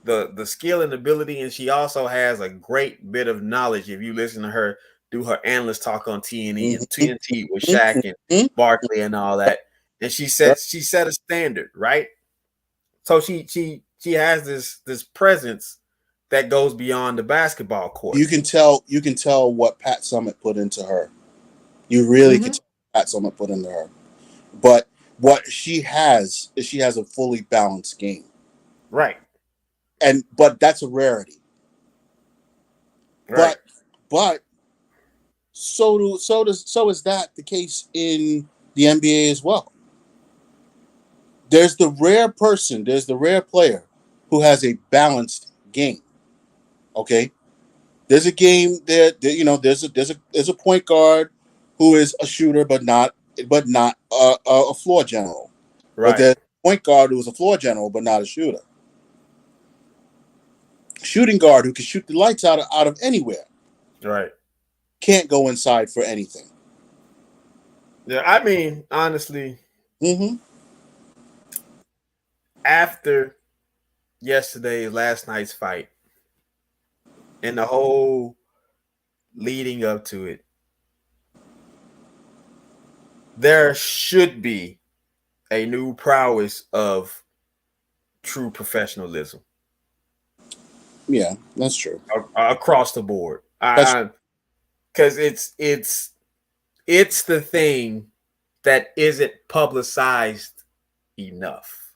the skill and ability, and she also has a great bit of knowledge. If you listen to her do her analyst talk on TNT and Mhm. TNT with Shaq and Mhm. Barkley and all that. And she set a standard, right? So she has this presence that goes beyond the basketball court. You can tell what Pat Summitt put into her. You really can tell what Pat Summitt put into her. But what she has is she has a fully balanced game. Right. But that's a rarity. Right. But so is that the case in the NBA as well. There's the rare player who has a balanced game. Okay? There's a game there, there's a point guard who is a shooter but not a floor general. Right. But there's a point guard who is a floor general but not a shooter. Shooting guard who can shoot the lights out of anywhere. Right. Can't go inside for anything. Yeah, I mean, honestly, Mm-hmm. after last night's fight, and the whole leading up to it, there should be a new prowess of true professionalism. Yeah, that's true. Across the board. Because it's the thing that isn't publicized enough.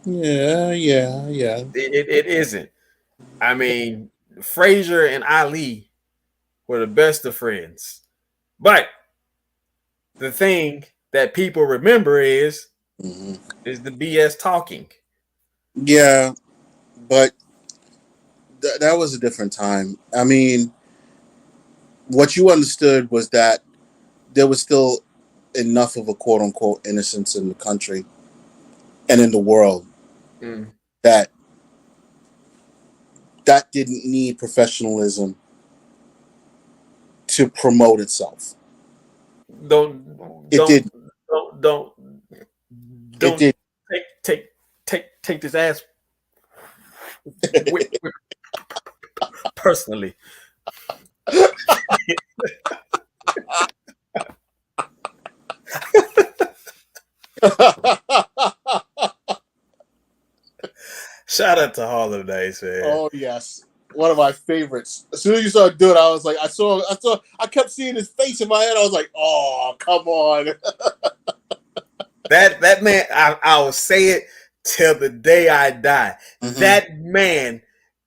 Yeah. It isn't. I mean, Frazier and Ali were the best of friends. But the thing that people remember is the BS talking. Yeah, but that was a different time. I mean, what you understood was that there was still enough of a quote unquote innocence in the country and in the world that didn't need professionalism to promote itself. Don't take this ass personally. Shout out to Harlem Days, man. Oh yes, one of my favorites. As soon as you started doing it, I was like, I kept seeing his face in my head. I was like, oh, come on. That man, I will say it till the day I die. That man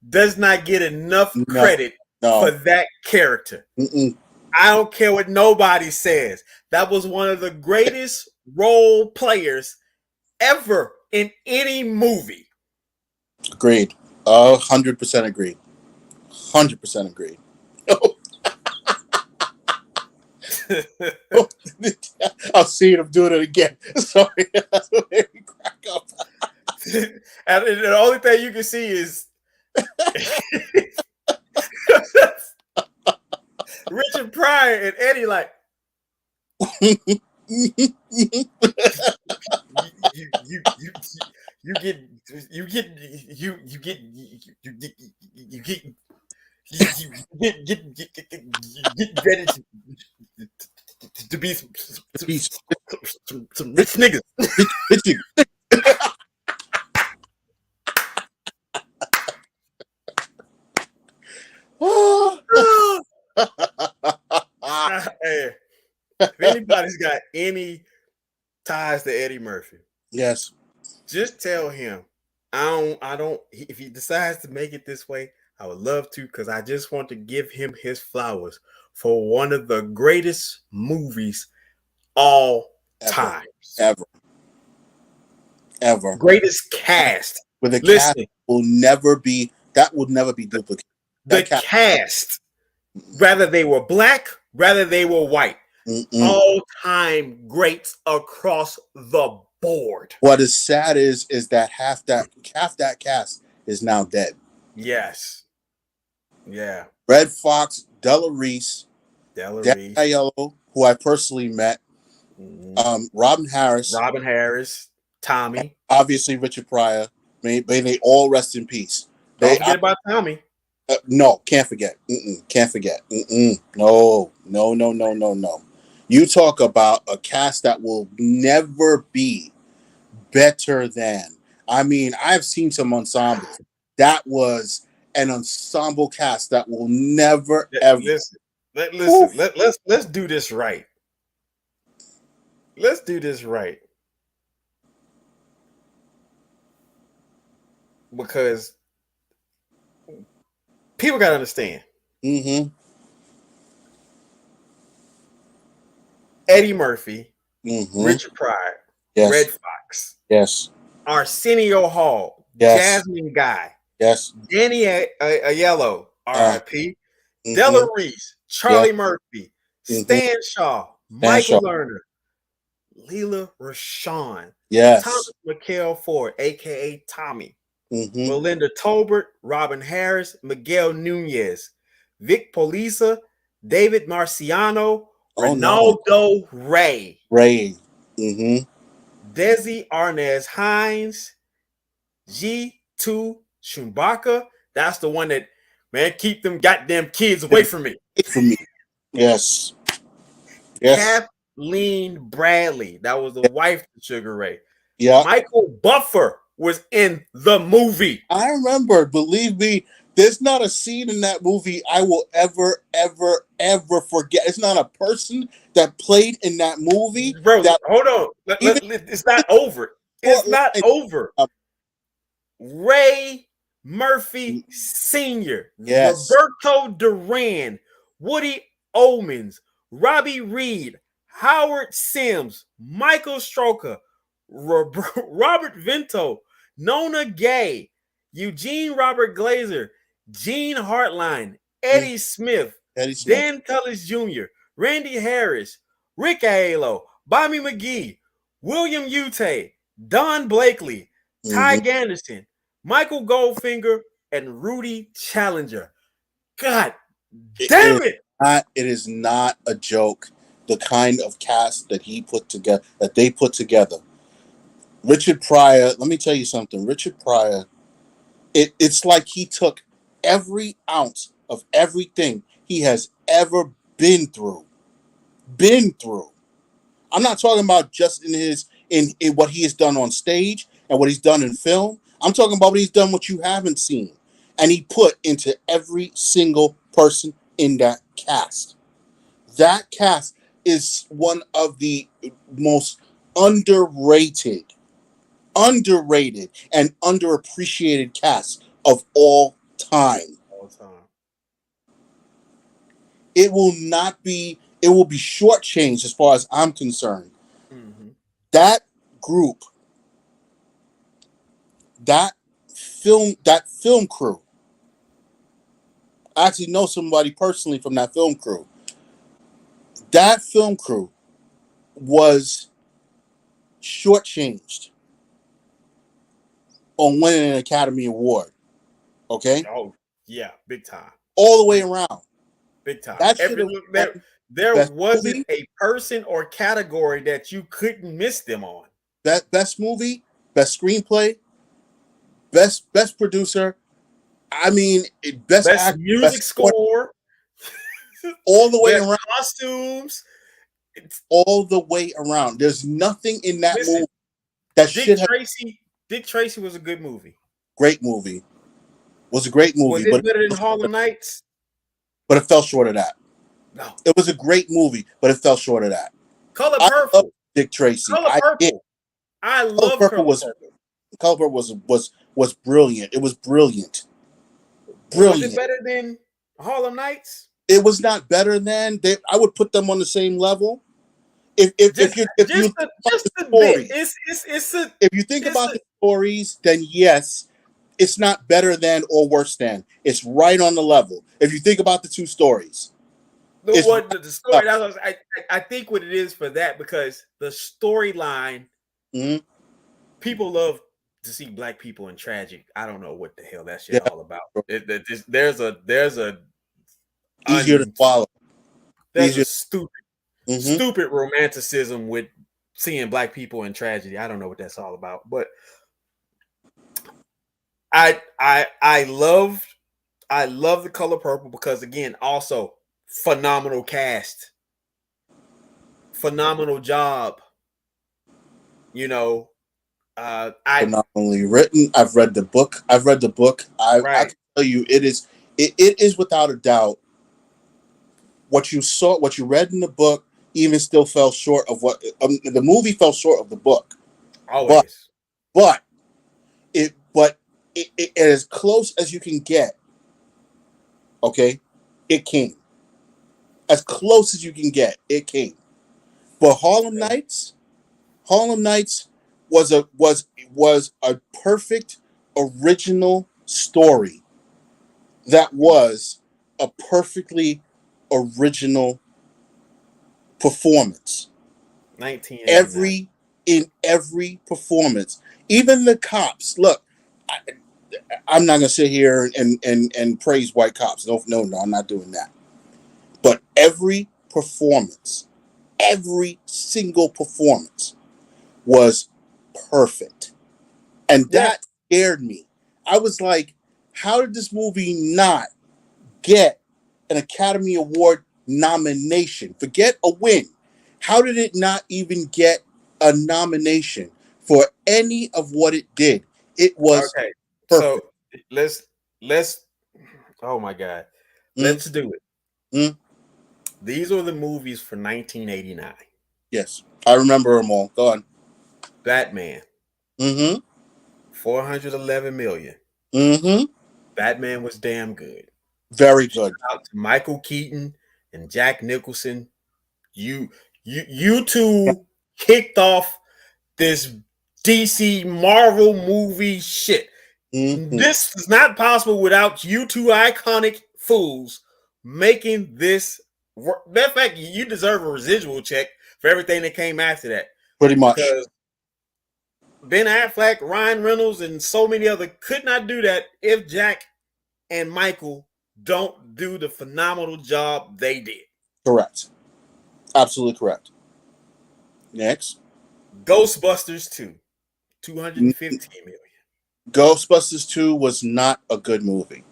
does not get enough credit for that character. I don't care what nobody says. That was one of the greatest role players ever in any movie. Agreed. 100% agreed. 100% agreed. I'll see him doing it again. Sorry. That's what made me crack up. And the only thing you can see is Richard Pryor and Eddie like you get ready to be some rich niggas. Hey, if anybody's got any ties to Eddie Murphy, yes, just tell him I don't if he decides to make it this way, I would love to, because I just want to give him his flowers for one of the greatest movies all time. Ever. Greatest cast. With a cast will never be duplicated. The cast, whether they were black, whether they were white, all-time greats across the board. What is sad is that half that cast is now dead. Yes. Yeah. Red Fox, Della Reese, Dan Aiello, who I personally met, Robin Harris, Tommy, obviously Richard Pryor. May they all rest in peace. Don't forget about Tommy. No, can't forget. Can't forget. No, no, no, no, no, no. You talk about a cast that will never be better than. I mean, I've seen some ensembles. That was an ensemble cast that will never ever. Listen. Let's do this right. Let's do this right. Because people gotta understand. Mm-hmm. Eddie Murphy, Mm-hmm. Richard Pryor, Yes. Red Fox, Yes. Arsenio Hall, Yes. Jasmine Guy, Yes. Danny Aiello, R.I.P., Della Mm-hmm. Reese, Charlie Murphy, Mm-hmm. Stan Shaw, Dan Michael Shaw. Lerner, Leela Rashawn, Yes. Thomas McHale Ford, aka Tommy, Mm-hmm. Melinda Tolbert, Robin Harris, Miguel Nunez, Vic Polisa, David Marciano, Oh no. Ronaldo Ray, Ray. Mm-hmm. Desi Arnaz Hines, G2 Shumbaka. That's the one that, man, keep them goddamn kids away from me. For me. Yes. Yes. Kathleen Bradley. That was the wife of Sugar Ray. Yeah. Michael Buffer was in the movie. I remember, believe me, there's not a scene in that movie I will ever, ever, ever forget. It's not a person that played in that movie. Bro, That hold on. even It's not over. It's not over. um, Ray Murphy Sr., yes. Roberto Duran, Woody Omens, Robbie Reed, Howard Sims, Michael Stroker, Robert Vento, Nona Gay, Eugene Robert Glazer, Gene Hartline, Eddie Smith, Eddie Smith. Dan Tullis Jr., Randy Harris, Rick Aiello, Bobby McGee, William Ute, Don Blakely, Ty Ganderson, Michael Goldfinger, and Rudy Challenger. God damn it! It is not a joke. The kind of cast that he put together, that they put together. Richard Pryor, let me tell you something. Richard Pryor, it's like he took every ounce of everything he has ever been through. I'm not talking about just in what he has done on stage and what he's done in film. I'm talking about what he's done, what you haven't seen. And he put into every single person in that cast. That cast is one of the most underrated and underappreciated casts of all time. It will be shortchanged as far as I'm concerned. Mm-hmm. That group, that film crew. I actually know somebody personally from that film crew. That film crew was shortchanged on winning an Academy Award. Okay? Oh, yeah, big time. All the way around. Big time. That There best wasn't movie, a person or category that you couldn't miss them on. that best movie, best screenplay, best producer. I mean, best actor, music score, all the way best around. costumes. All the way around. There's nothing in that Listen, movie that should have. Dick Tracy was a good movie. Great movie. Was a great movie. Was it better than Harlem Nights? But it fell short of that. No. It was a great movie, but it fell short of that. Color I Purple. love Dick Tracy. Color Purple. I love Color Purple. Color Purple was brilliant. It was brilliant. Was it better than Harlem Nights? It was not better than. I would put them on the same level. If you think about the stories, then yes, it's not better than or worse than. It's right on the level. If you think about the two stories, the story. I think what it is for that, because the storyline, people love to see black people in tragic. I don't know what the hell that shit all about. There's a easier to swallow. There's a stupid romanticism with seeing black people in tragedy. I don't know what that's all about, but I loved I love The Color Purple because, again, also phenomenal cast, phenomenal job. You know, I Phenomenally written. I've read the book. I right. can tell you, it is without a doubt what you saw, what you read in the book. Even still fell short of what the movie fell short of the book, but Always. but it as close as you can get. Okay, it came as close as you can get. It came, but Harlem Nights was a perfect original story that was a perfectly original performance. 1989. Every performance, even the cops. Look, I, I'm not gonna sit here and praise white cops. No, I'm not doing that. But every performance, every single performance was perfect. And Yeah. that scared me. I was like, how did this movie not get an Academy Award nomination? Forget a win. How did it not even get a nomination for any of what it did? It was Okay. So perfect. let's oh my God. Mm, Let's do it. mm, These are the movies for 1989. yes, I remember them all. Go on. Batman, Mm-hmm. 411 million. Mm-hmm. Batman was damn good. Very Shout good. out to Michael Keaton and Jack Nicholson. You you two kicked off this DC Marvel movie shit. Mm-hmm. This is not possible without you two iconic fools making this work. Matter of fact, you deserve a residual check for everything that came after that. Pretty much. Because Ben Affleck, Ryan Reynolds, and so many other could not do that if Jack and Michael don't do the phenomenal job they did. Correct. Absolutely correct. Next. Ghostbusters 2, 215 million. Ghostbusters 2 was not a good movie.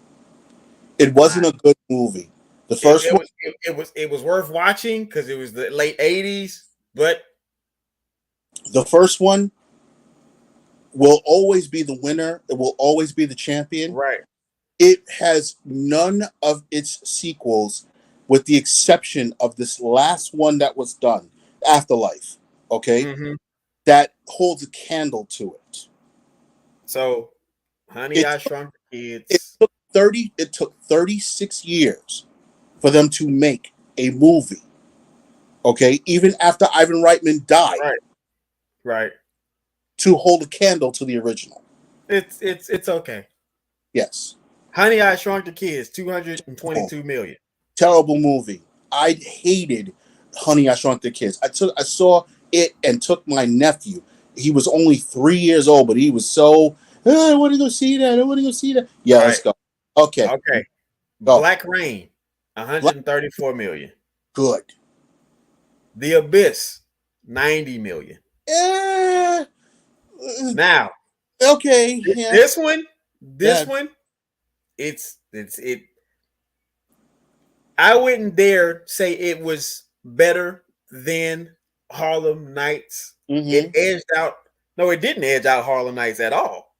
It Nah, wasn't a good movie. The it, first it one, was it was worth watching because it was the late 80s, but the first one will always be the winner. It will always be the champion. right. It has none of its sequels, with the exception of this last one that was done, Afterlife. Okay, Mm-hmm. that holds a candle to it. So, Honey, It I took, Shrunk the it Kids. took 30. It took 36 years for them to make a movie. Okay, even after Ivan Reitman died, Right, right. to hold a candle to the original. It's okay. Yes. Honey, I Shrunk the Kids, Oh, 222 million. terrible movie. I hated Honey, I Shrunk the Kids. I saw it and took my nephew. He was only 3 years old, but he was so. I want to go see that. I want to go see that. Yeah, let's Right. go. Okay, Okay. go. Black Rain, 134 million. Good. The Abyss, 90 million. Eh, Now, okay. Yeah. this one, this Yeah. one, it. I wouldn't dare say it was better than Harlem Nights. It Mm-hmm. edged out. No, it didn't edge out Harlem Nights at all.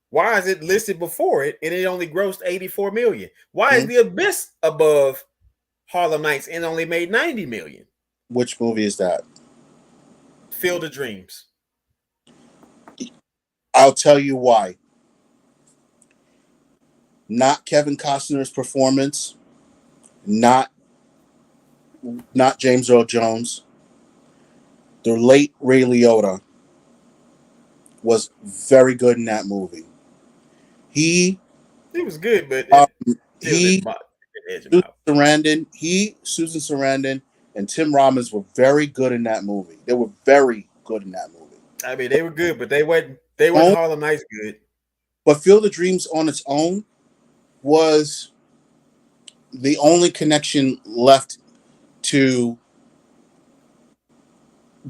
Why is it listed before it and it only grossed 84 million? Why is Mm-hmm. The Abyss above Harlem Nights and only made 90 million? Which movie is that? Field of Dreams. I'll tell you why. Not Kevin Costner's performance. Not James Earl Jones. The late Ray Liotta was very good in that movie. He It was good, but um, it still he didn't edge him out. Susan Sarandon, and Tim Robbins were very good in that movie. They were very good in that movie. I mean, they were good, but they weren't Oh, Harlem Nights good. but Field of Dreams on its own was the only connection left to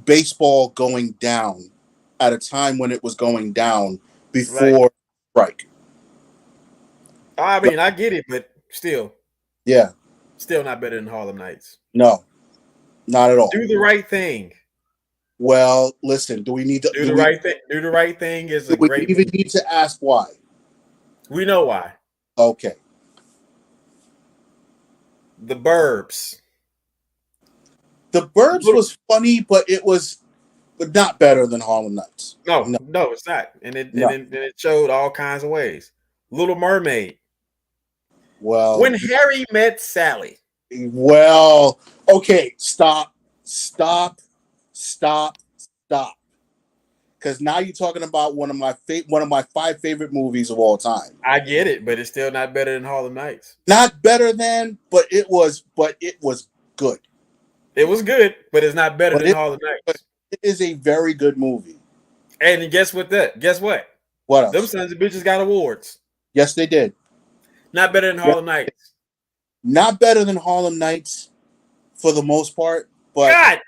baseball going down at a time when it was going down Like before strike. I mean, I get it, but still Yeah, not better than Harlem Nights. no, not at all. Do the right thing. Well, listen, do we need to Do the right thing. Do the right thing is do a we great even movie. need to ask why? We know why. Okay. The Burbs. The Burbs was funny, but it was not better than Harlem Nights. No, No, no, it's not. And no. it showed all kinds of ways. Little Mermaid. Well, When Harry Met Sally. well, okay, stop. Because now you're talking about one of my 5 favorite movies of all time. I get it, but it's still not better than Harlem Nights. Not better than, but it was good. It was good, but it's not better than Harlem But Nights. it is a very good movie. And guess what? Guess what? What else? Them sons of bitches got awards. Yes, they did. Not better than Harlem Nights. Not better than Harlem Nights for the most part, but God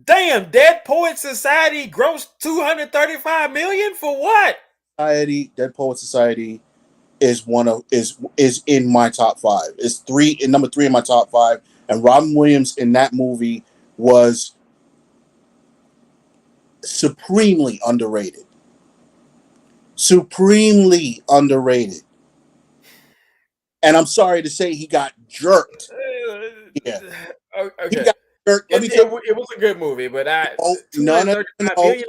damn, Dead Poet Society grossed $235 million for what? Dead Poet Society is in my top 5. It's number 3 in my top 5, and Robin Williams in that movie was supremely underrated. Supremely underrated. And I'm sorry to say he got jerked. Yeah. Okay. He got jerked. Let me tell you. It was a good movie, but No. $235 million?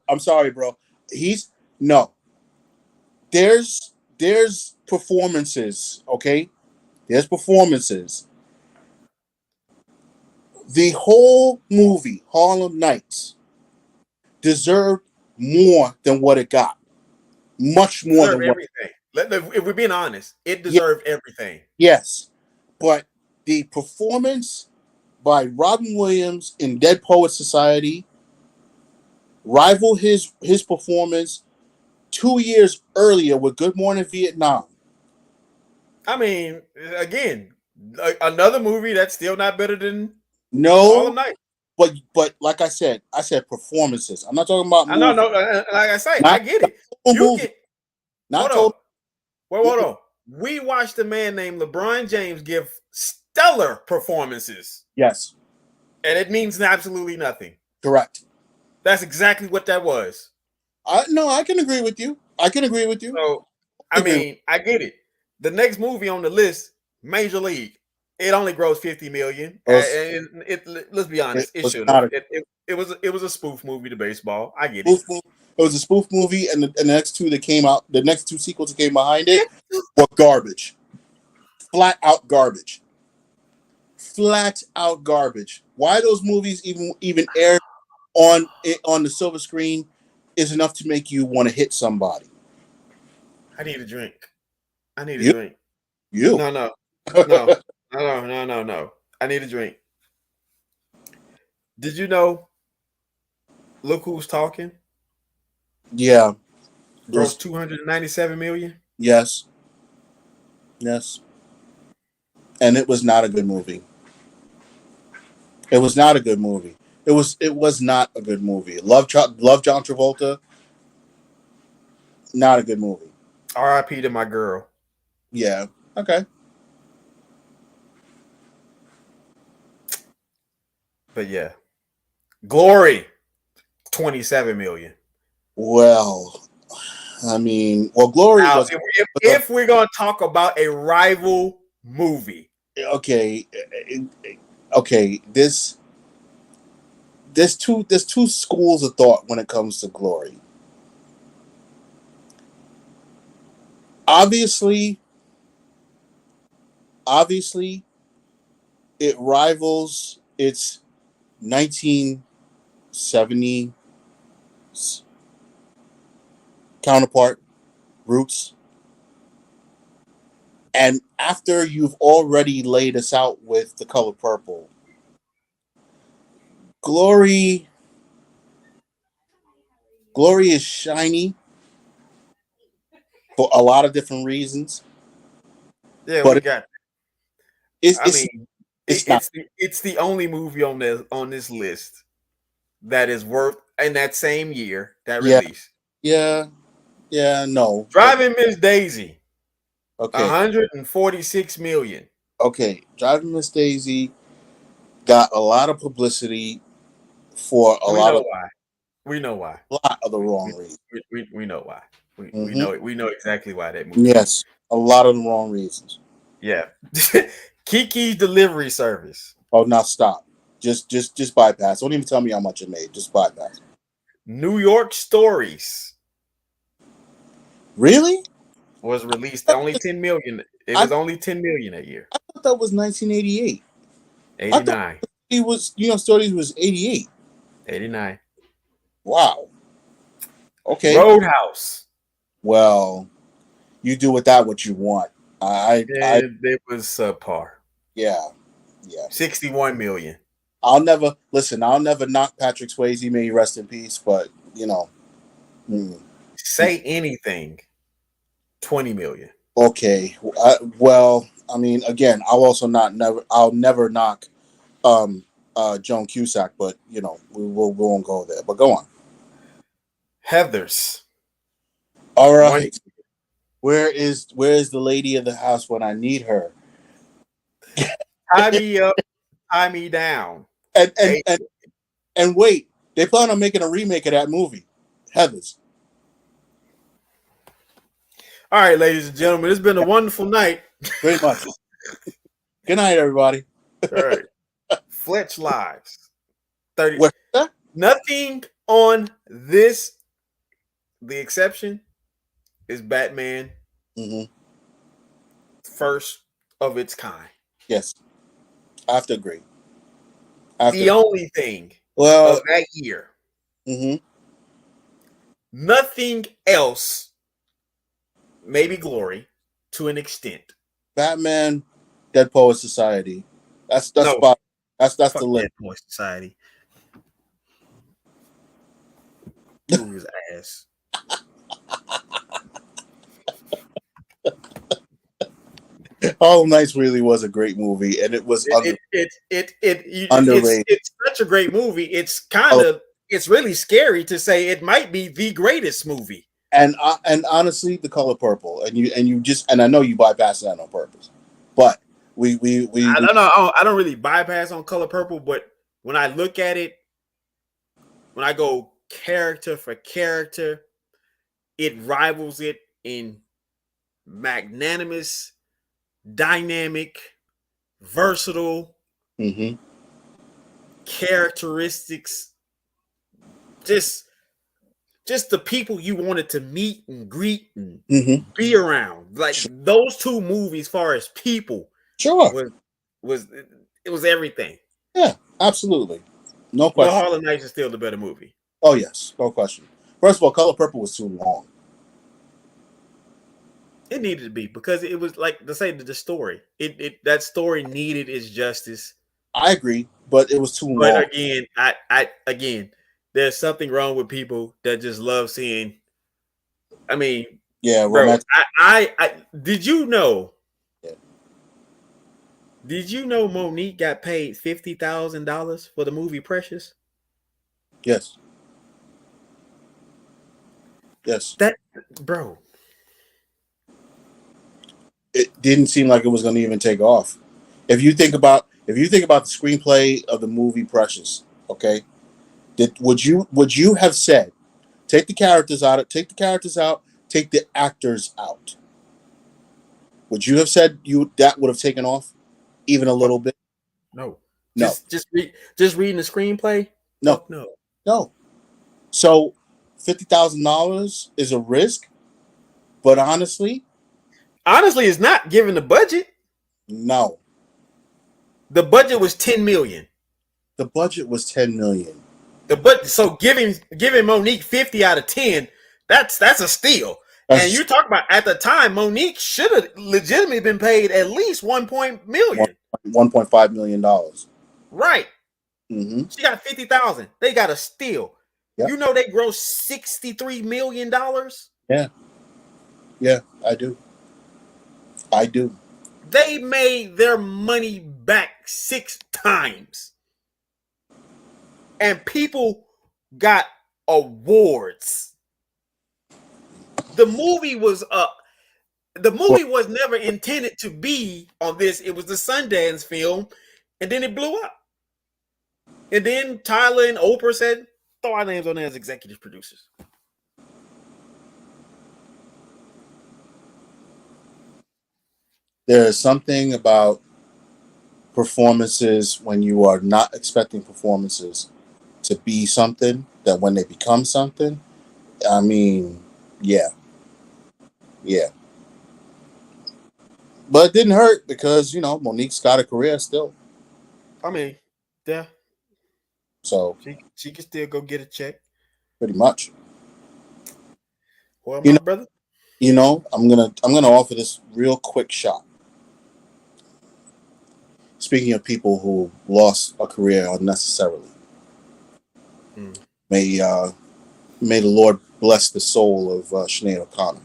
I'm sorry, bro. There's performances, okay? There's performances. The whole movie, Harlem Nights, deserved more than what it got. Much more than everything. If we're being honest, it deserved everything. Yes. But the performance by Robin Williams in Dead Poet Society rivaled his performance 2 years earlier with Good Morning Vietnam. I mean, again, another movie that's still not better than No, Night. but like I said performances. I'm not talking about movies. No. Like I say, I get it. Hold on. We watched a man named LeBron James give stellar performances. Yes. And it means absolutely nothing. Correct. That's exactly what that was. I can agree with you. So, I mean, I get it. The next movie on the list, Major League, it only grossed $50 million. Let's be honest, it should have. It was a spoof movie to baseball. I get it. It was a spoof movie, and the next two that came out, the next 2 sequels that came behind it were garbage. Flat out garbage. Why those movies even aired on the silver screen is enough to make you want to hit somebody. I need a drink. I need a You? drink. You? No. I need a drink. Did you know? Look Who's Talking. Yeah. Grossed $297 million. Yes. And it was not a good movie. It was not a good movie. Love John Travolta. Not a good movie. R.I.P. to my girl. Yeah. Okay. But yeah. Glory. $27 million. Well, I mean, Glory now, was. If we're gonna talk about a rival movie, okay. There's two schools of thought when it comes to Glory. Obviously, it rivals its 1970 counterpart, Roots. And after you've already laid us out with The Color Purple, Glory is shiny for a lot of different reasons. Yeah, but we got. It's the only movie on this list that is worth in that same year that release. Yeah, no. Driving Miss Daisy. Okay. 146 million. Okay. Driving Miss Daisy got a lot of publicity for a We lot know of why. We know why. the wrong reasons. We know why. We Mhm. know it. We know exactly why that movie. Yes, a lot of the wrong reasons. Yeah. Kiki's Delivery Service. Oh, now stop. Just bypass. Don't even tell me how much it made. Just bypass. New York Stories Really? was released only 10 million. It I was only 10 million a year. thought that was 1988. I thought 89. he was, Stories was 88. 89. Wow. Okay. Roadhouse. Well, you do with that what you want. It was subpar. Yeah. 61 million. I'll never knock Patrick Swayze. May he rest in peace. But Say Anything. 20 million. okay. Well, I mean, again, I'll never knock Joan Cusack, but we won't go there. But go on. Heathers. All right. Where is the lady of the house when I need her? Tie me up, tie me down. And wait, they plan on making a remake of that movie, Heathers. All right, ladies and gentlemen, it's been a wonderful night. Very much. Good night, everybody. All right. Fletch Lives. 30. What's that? Nothing on this. The exception is Batman. Mm-hmm. First of its kind. Yes. I have to agree. The only thing of that year. Mm-hmm. Nothing else, maybe Glory, to an extent. Batman, Dead Poets Society. That's the list. Dead Poets Society. Ooh, his ass. Harlem Nights really was a great movie, and it was underrated. It's such a great movie. It's it's really scary to say it might be the greatest movie. And honestly, The Color Purple, and I know you bypassed that on purpose, but I don't know. I don't really bypass on Color Purple, but when I look at it, when I go character for character, it rivals it in magnanimous, dynamic, versatile characteristics. Just the people you wanted to meet and greet and be around. Like those two movies, as far as people, sure, it was everything. Yeah, absolutely, no question. But Harlem Nights is still the better movie. Oh yes, no question. First of all, Color Purple was too long. It needed to be because it was like to say the story. That story needed its justice. I agree, but it was too long. But again, there's something wrong with people that just love seeing. I mean, yeah, bro. Did you know? Yeah. Did you know Monique got paid $50,000 for the movie Precious? Yes. That, bro. It didn't seem like it was going to even take off. If you think about the screenplay of the movie Precious, okay, would you have said, take the characters out, take the actors out? Would you have said that would have taken off even a little bit? No. No. Just reading the screenplay? No. No. So $50,000 is a risk, but honestly, it's not given the budget. No. The budget was $10 million. The budget was $10 million. So giving Monique 50 out of 10, that's a steal. And you talk about at the time, Monique should have legitimately been paid at least $1.5 million. Right. Mm-hmm. She got 50,000. They got a steal. Yep. You know they grossed $63 million. Yeah, I do. They made their money back 6 times. And people got awards. The movie was up. The movie was never intended to be on this. It was the Sundance film, and then it blew up. And then Tyler and Oprah said, throw our names on there as executive producers. There is something about performances when you are not expecting performances to be something that when they become something, I mean, yeah. But it didn't hurt because, Monique's got a career still. I mean, yeah. So She can still go get a check. pretty much. Well, You my know, brother. I'm gonna offer this real quick shot. Speaking of people who lost a career unnecessarily, may may the Lord bless the soul of Sinead O'Connor.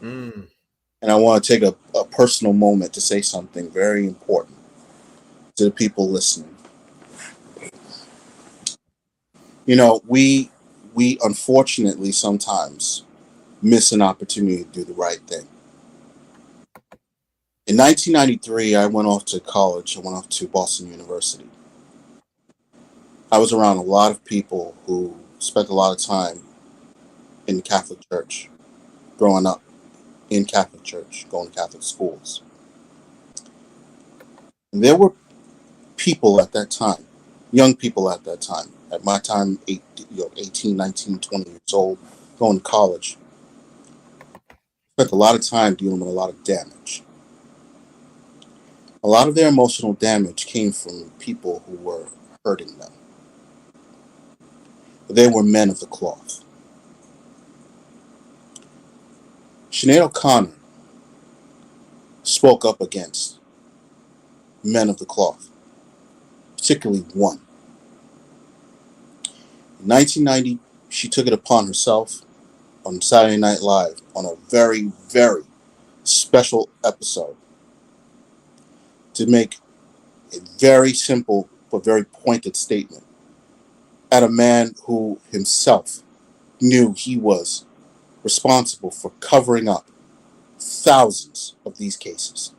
And I want to take a personal moment to say something very important to the people listening. We unfortunately sometimes miss an opportunity to do the right thing. In 1993, I went off to college. I went off to Boston University. I was around a lot of people who spent a lot of time in the Catholic Church, growing up in Catholic Church, going to Catholic schools. And there were people at that time, young people at that time, at my time, 18, 19, 20 years old, going to college, spent a lot of time dealing with a lot of damage. A lot of their emotional damage came from people who were hurting them. They were men of the cloth. Sinead O'Connor spoke up against men of the cloth, particularly one. In 1990, she took it upon herself on Saturday Night Live on a very, very special episode to make a very simple but very pointed statement at a man who himself knew he was responsible for covering up thousands of these cases.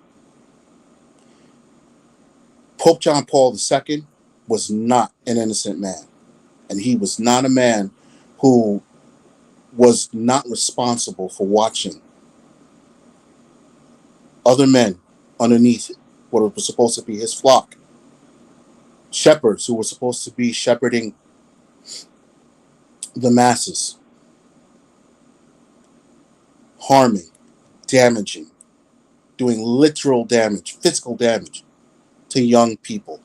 Pope John Paul II was not an innocent man, and he was not a man who was not responsible for watching other men underneath what was supposed to be his flock, shepherds who were supposed to be shepherding the masses, harming, damaging, doing literal damage, physical damage to young people.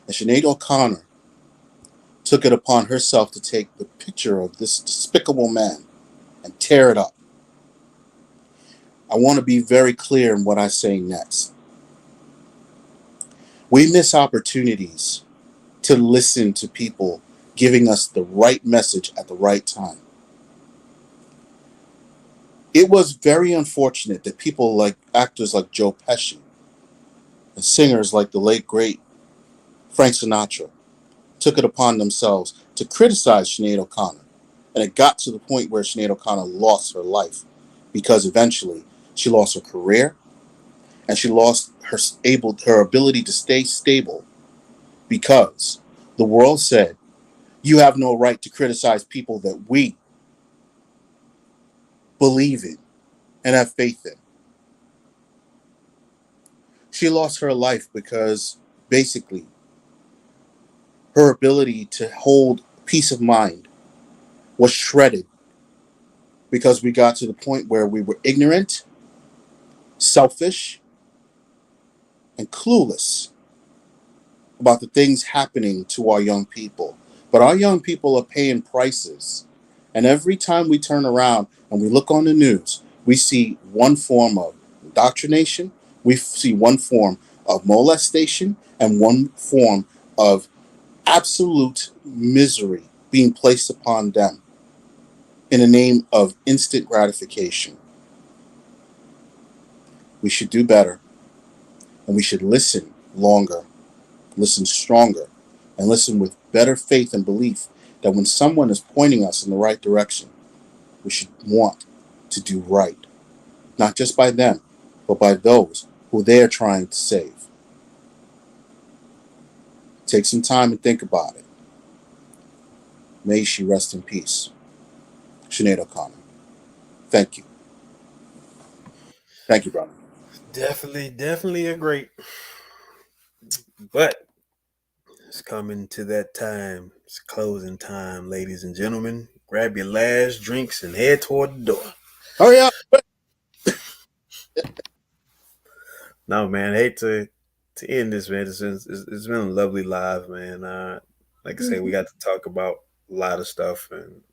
And Sinead O'Connor took it upon herself to take the picture of this despicable man and tear it up. I want to be very clear in what I say next. We miss opportunities to listen to people giving us the right message at the right time. It was very unfortunate that people like actors like Joe Pesci and singers like the late great Frank Sinatra took it upon themselves to criticize Sinead O'Connor. And it got to the point where Sinead O'Connor lost her life because eventually she lost her career and she lost her ability to stay stable because the world said, you have no right to criticize people that we believe in and have faith in. She lost her life because basically her ability to hold peace of mind was shredded because we got to the point where we were ignorant, selfish, and clueless about the things happening to our young people. But our young people are paying prices. And every time we turn around and we look on the news, we see one form of indoctrination, we see one form of molestation, and one form of absolute misery being placed upon them in the name of instant gratification. We should do better, and we should listen longer, listen stronger, and listen with better faith and belief that when someone is pointing us in the right direction, we should want to do right, not just by them, but by those who they're trying to save. Take some time and think about it. May she rest in peace. Sinead O'Connor. Thank you. Thank you, brother. Definitely a great. But it's coming to that time. It's closing time, ladies and gentlemen. Grab your last drinks and head toward the door. Hurry up. No, man, I hate to end this, man. It's been a lovely live, man. Like I said, we got to talk about a lot of stuff and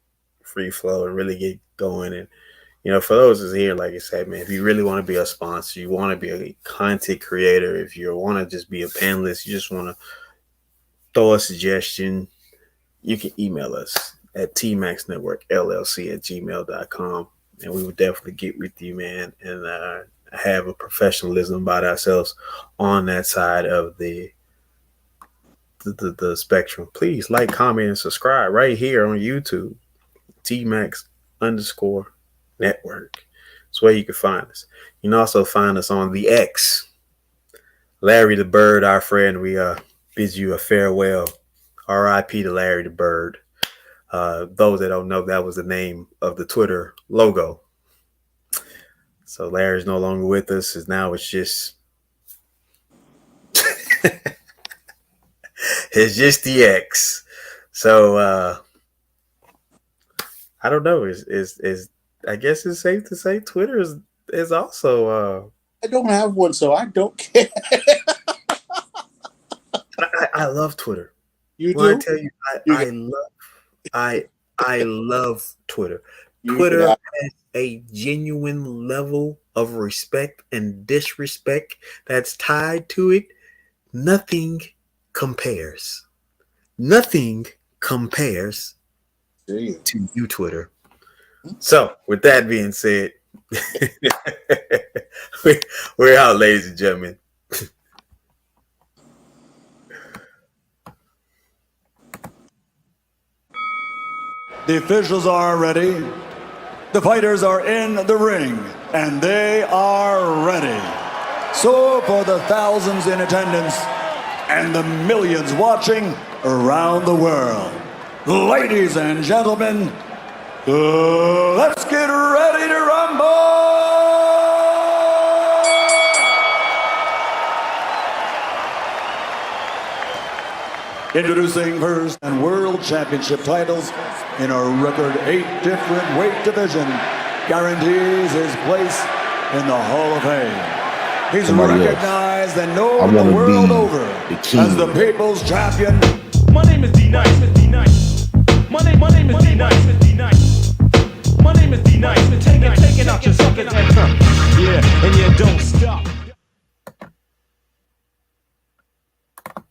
free flow and really get going. And, for those who's here, like I said, man, if you really want to be a sponsor, you want to be a content creator, if you want to just be a panelist, you just want to throw a suggestion, you can email us at tmaxnetworkllc@gmail.com. And we would definitely get with you, man, and have a professionalism about ourselves on that side of the spectrum. Please like, comment, and subscribe right here on YouTube, tmax_network. That's where you can find us. You can also find us on the X. Larry the Bird, our friend, we bid you a farewell. R.I.P. to Larry the Bird. Those that don't know, that was the name of the Twitter logo. So Larry's no longer with us. Now it's just it's just the X. So I don't know. Is I guess it's safe to say Twitter is also I don't have one, so I don't care. I love Twitter. You When do? I tell you, I love Twitter. You Twitter do. has a genuine level of respect and disrespect that's tied to it. Nothing compares. Nothing compares to you, Twitter. So, with that being said, we're out, ladies and gentlemen. The officials are ready. The fighters are in the ring, and they are ready. So for the thousands in attendance and the millions watching around the world, ladies and gentlemen, let's get ready to rumble! Introducing first and world championship titles in a record 8 different weight division, guarantees his place in the Hall of Fame. He's recognized and known the world over as the people's champion. My name is D-Nice. My name is D-Nice. My name is D-Nice. Taking out your suckers and yeah, and you don't stop.